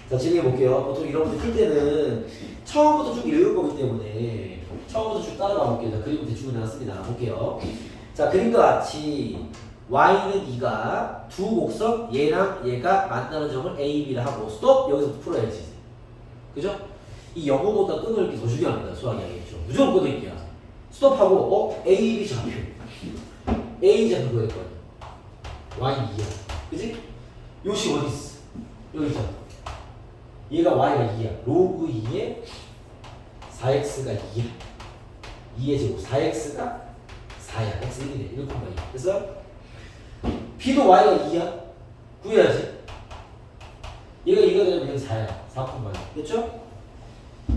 자, 진행해볼게요. 보통 이런 문제 풀 때는 처음부터 쭉 읽을 거기 때문에 처음부터 쭉 따라가 볼게요. 자, 그림은 대충 해놨습니다. 볼게요. 자, 그림과 같이 y는 2가 두 곡선 얘랑 얘가 만나는 점을 A, B라 하고 스톱! 여기서부터 풀어야지. 그죠? 이 영어보다 끊어읽기 더 중요합니다. 수학이 알겠죠? 무조건 끊어읽기야. 스톱하고 A, B 좌표 A 좌표 그거 될 거야. y 2야. 그지? 요식 어디 있어? 여기 있잖아. 얘가 y가 2야. 로그 2에 4x가 2야. 2의 제곱 4x가 4야. x 1이네. 1,2. 그래서 b도 y가 2야. 구해야지. 얘가 2가 되면 얘는 4야. 4,2. 됐죠?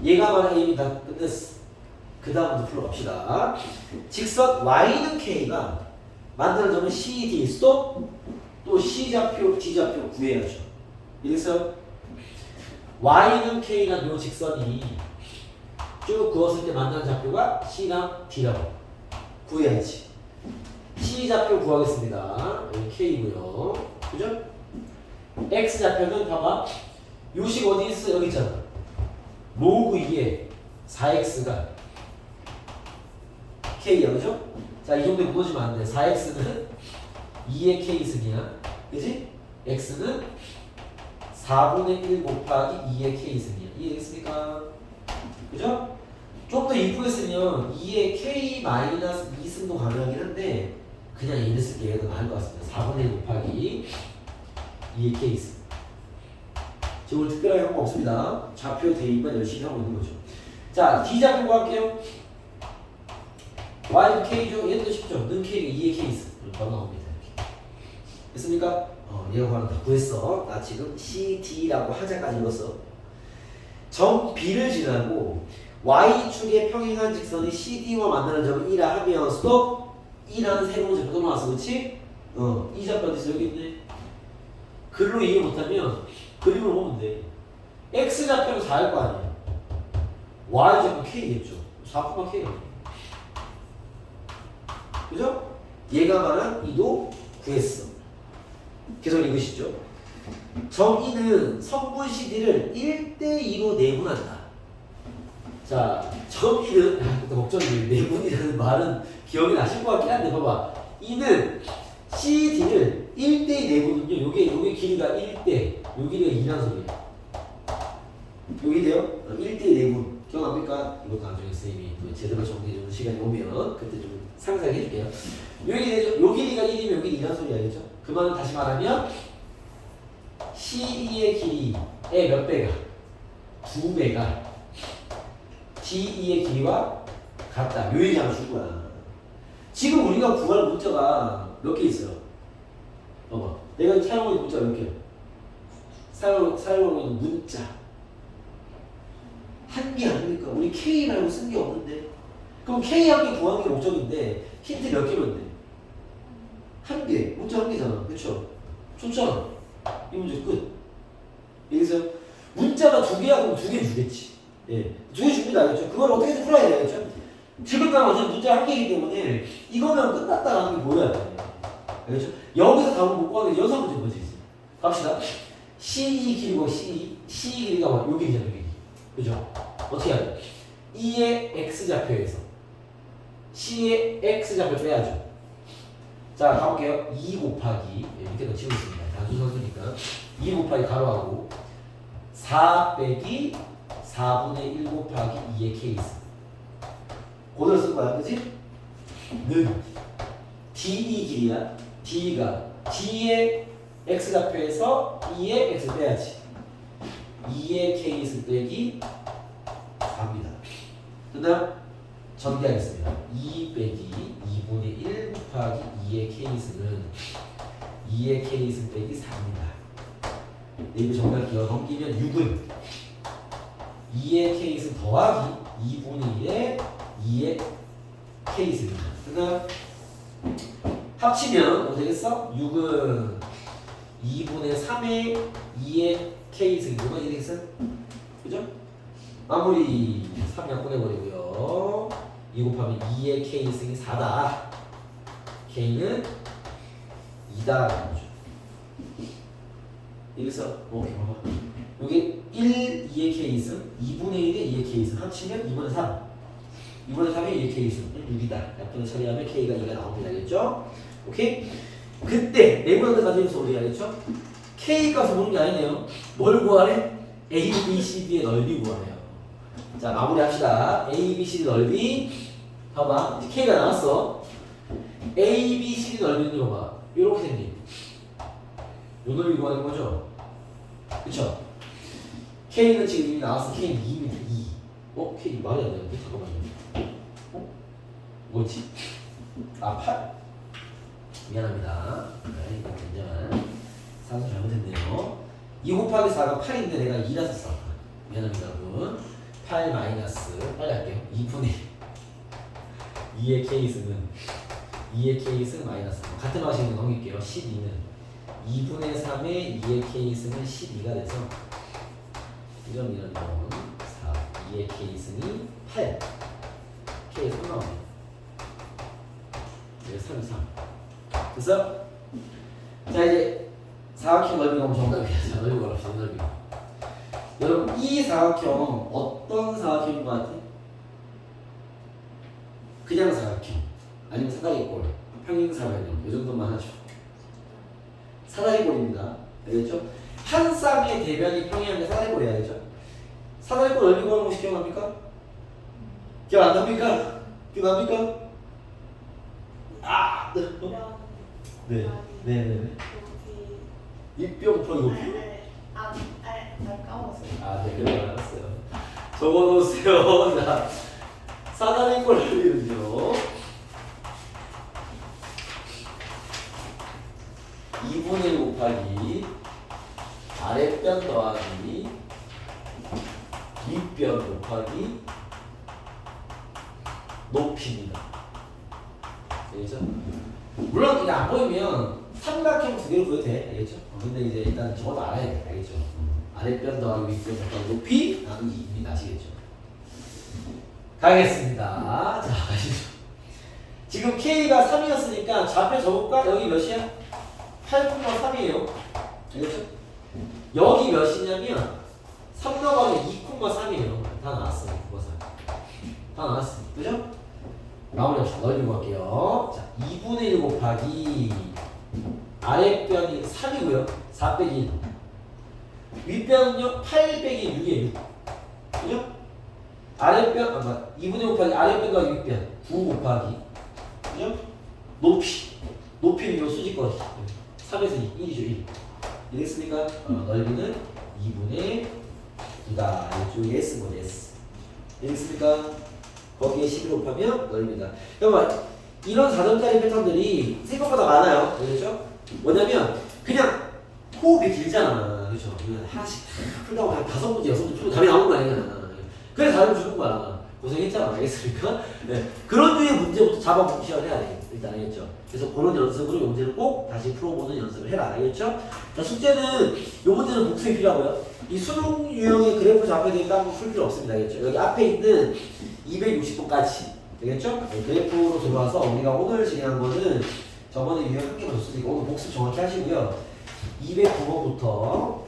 얘가 말한 a이 다 끝냈어. 그 다음부터 풀어갑시다. 직선 y는 k가 만드는 점은 C, D, 스톱 또 C 좌표, D 좌표 구해야죠. 이래서 y는 k란 요 직선이 쭉 그었을 때 만나는 좌표가 C랑 D라고 구해야지. C 좌표 구하겠습니다. 여기 K고요. 그죠? X 좌표는 봐봐. 요식 어디 있어? 여기 있잖아. 로그 2에 4X가 K야. 그죠? 자, 이 정도에 무너지면 안 돼. 4x는 2의 k승이야. 그지? x는 4분의 1 곱하기 2의 k승이야. 이해되겠습니까? 그죠? 좀 더 이쁘게 쓰면 2의 k 마이너스 2승도 가능하긴 한데 그냥 얘를 쓸게 얘가 더 나을 것 같습니다. 4분의 1 곱하기 2의 k승. 지금 오늘 특별하게 한 거 없습니다. 좌표 대입만 열심히 하고 있는 거죠. 자, D 좌표 할게요. y는 k죠? 얘도 쉽죠? 는 k가 2의 k 있어. 바로 나옵니다. 이렇게. 됐습니까? 얘가 바로 다 구했어. 나 지금 CD라고 하자까지 읽었어. 점 B를 지나고 y축에 평행한 직선이 CD와 만나는 점을 1라 하면 스톱! 2라는 새로운 좌표 또 나왔어. 그치? 이 좌표 어디서 여기 있네. 글로 이해 못하면 그림을 보면 돼. X 좌표는 4일 거 아니야. Y 좌표 K겠죠. 4, K야. 그죠? 얘가 말한 2도 구했어. 계속 읽으시죠. 점 2는 성분 CD를 1대2로 내분한다. 자, 점 2는 걱정이 내분이라는 말은 기억이 나실 것 같긴 한데 봐봐. 2는 CD를 1대2 내분은요. 요게 길이가 1대, 요 길이가 2라는 소리야. 여기 돼요? 1대2 내분. 기억납니까? 이거 나중에 선생님이 제대로 정리해주는 시간이 오면 그때 좀 상상해줄게요. 요 길이가 1이면 여기 2라는 소리 알겠죠? 그 말은 다시 말하면 C2의 길이의 몇 배가? 2배가 D2의 길이와 같다. 요 얘기 하면 줄 거야. 지금 우리가 구할 문자가 몇 개 있어요? 봐봐. 내가 사용하고 있는 문자가 몇 개야? 사용하고 있는 문자 한 개 아닙니까? 우리 K 말고 쓴 게 없는데 그럼 K 한 개 구하는 게 목적인데 힌트 몇 개면 돼? 한 개. 문제 한 개잖아. 그쵸? 좋잖아. 이 문제 끝. 여기서 문자가 두 개야 그럼 두 개 주겠지. 예. 두 개 줍니다. 알겠죠? 그걸 어떻게든 풀어야 되겠죠? 지금 나머지는 문자 한 개이기 때문에 이거면 끝났다라는 게 보여야 돼. 알겠죠? 여기서 답을 못 구하는 게 여섯 문제인 거지. 갑시다. C2 길이고 C2 길이가 뭐 여기잖아 여기. 그죠? 어떻게 해야 돼? E의 X좌표에서 C의 X좌표 빼야죠. 자 가볼게요. 2 곱하기 밑에 거 치고 있습니다. 단수선수니까 2 곱하기 가로하고 4 빼기 4분의 1 곱하기 2의 케이스 그대로 쓴 거야. 그치? 는 DE 길이야. D가 D의 X좌표에서 E의 X 빼야지. 2의 케이스 빼기 4입니다. 그다음 전개하겠습니다. 2 빼기 2분의 1 곱하기 2의 케이스는 2의 케이스 빼기 4입니다. 이거 정리할게요. 넘기면 6은 2의 케이스 더하기 2분의 1의 2의 케이스입니다. 그다음 합치면 어떻게 되겠어? 6은 2분의 3의 2의 케이스 이거가 이렇게 되겠어? 그죠? 마무리 3 약분해버리고요. 2 곱하면 2의 K승이 4다. K는 2다라는 거죠. 여기서 오케이 봐봐. 여기 1, 2의 K승, 2분의 1의 2의 K승 합치면 2분의 3. 2분의 3의 2의 K승 6이다. 약분을 처리하면 K가 2가 나옵니다. 알겠죠? 오케이? 그때 네모난데 가지고 소리 알겠죠? K 값을 보는 게 아니네요. 뭘 구하래? A, B, C, D의 넓이 구하래요. 자 마무리 합시다. A, B, C, D 넓이 봐봐 K가 나왔어. A, B, C, D 넓이는 봐봐 이렇게 생긴 요 넓이 구하는 거죠. 그쵸? K는 지금 이미 나왔어. K는 2입니다. 2. K 말이 안 되는데? 잠깐만요. 뭐지? 아 8. 미안합니다. 네, 이거 굉장한 산수 잘못했네요. 2 곱하기 4가 8인데 내가 2라 썼어. 미안합니다 여러분. 8 마이너스 빨리 할게요. 2분의 2의 케이스는 2의 케이스 마이너스 같은 방식으로 넘길게요. 12는 2분의 3의 2의 케이스는 12가 돼서 이런 4 2의 케이스는 8 K 3 나오네. 3, 3 됐어? 자 이제 사각형 넓이가 엄청 넓이야. 자 넓이 걸어 넓이. 여러분 이 사각형 어떤 사각형인 것 같아? 그냥 사각형 아니면 사다리꼴 평행사각형 이 정도만 하죠. 사다리꼴입니다. 알겠죠? 한 쌍의 대변이 평행한 게 사다리꼴이야. 알겠죠? 사다리꼴 넓이 구하는 거 기억납니까? 기억 안 납니까? 기억납니까? 아! 네. 네네네. 윗뼈 곱하기 높이? 까먹었어요. 아, 네, 그래 알았어요. 적어놓으세요. 자, 사다리꼴 넓이는요. 2분의 1 곱하기 아랫변 더하기 윗변 곱하기 높이입니다. 알겠죠? 물론 이게 안 보이면 삼각형 두 개로 구해도 돼. 알겠죠? 근데 이제 일단 저것도 알아야 돼. 알겠죠? 아랫변 더하기 윗변 더하기 높이 나누기 2입니다. 아시겠죠? 가겠습니다. 자, 가시죠. 지금 K가 3이었으니까 좌표 적을까? 여기 몇이야? 8,3이에요. 알겠죠? 여기 몇이냐면 3 넘어가면 2,3이에요. 다 나왔어. 2,3. 다 나왔어. 그죠? 마무리합시다. 넓이 구할게요. 자, 2분의 1 곱하기 아랫변이 3이고요. 4 빼기 1. 윗변은요? 8 빼기 6이에요. 6. 그죠? 아랫변, 2분의 1 곱하기 아랫변 더하기 윗변 9 곱하기 그죠? 높이는 요 수직거리 3에서 2, 1이죠 1. 이랬으니까 넓이는 2분의 9다. 이쪽에 S고 S. 이랬으니까 거기에 11 곱하면 넓이다. 그러면 이런 4점짜리 패턴들이 생각보다 많아요. 그렇죠? 뭐냐면 그냥 호흡이 길잖아. 그렇죠? 하나씩 다 풀다고 한 5문제, 6문제 풀고 답이 나오는 거 아니야. 그래서 답을 주는 거야. 고생했잖아. 알겠습니까? 네. 그런 류의 문제부터 잡아보기 시작해야 돼. 일단 알겠죠? 그래서 그런 연습으로 이 문제를 꼭 다시 풀어보는 연습을 해라. 알겠죠? 자, 숙제는 이 문제는 복습이 필요하고요. 이 수능 유형의 그래프 잡혀야 되니까 한번 풀 필요 없습니다. 알겠죠? 여기 앞에 있는 260도까지. 알겠죠? 네, 그래프로 들어와서 우리가 오늘 진행한 거는 저번에 유형 한 개만 줬으니까 오늘 복습 정확히 하시고요. 209번부터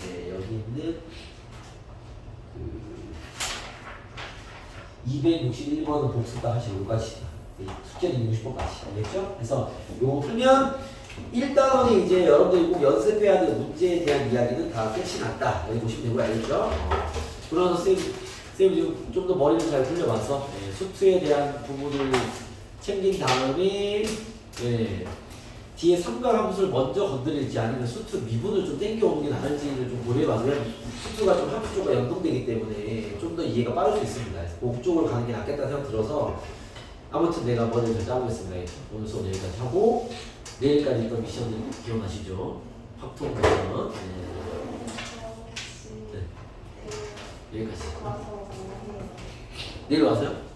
네, 여기 있는 261번은 복습다 하시고 여기까지 숙제는 60번까지 알겠죠? 그래서 요거 풀면 1단원이 이제 여러분들이 꼭 연습해야 될 문제에 대한 이야기는 다 끝이 났다 여기 보시면 되고 알겠죠? 그러면서 쌤 지금 좀 더 머리를 잘 굴려봐서 수트에 대한 부분을 챙긴 다음에 뒤에 삼각함수를 먼저 건드릴지 아니면 수트 미분을 좀 땡겨오는 게 나을지를 좀 고려해봐서요. 수트가 좀 함수 쪽과 연동되기 때문에 좀 더 이해가 빠를 수 있습니다. 그래서 그쪽으로 가는 게 낫겠다는 생각 들어서 아무튼 내가 머리를 잘 짜보겠습니다. 오늘 수업 여기까지 하고 내일까지 있던 미션들 기억나시죠? 확통 미션 여기까지. 와서 뭐 해요? 내일 와서요?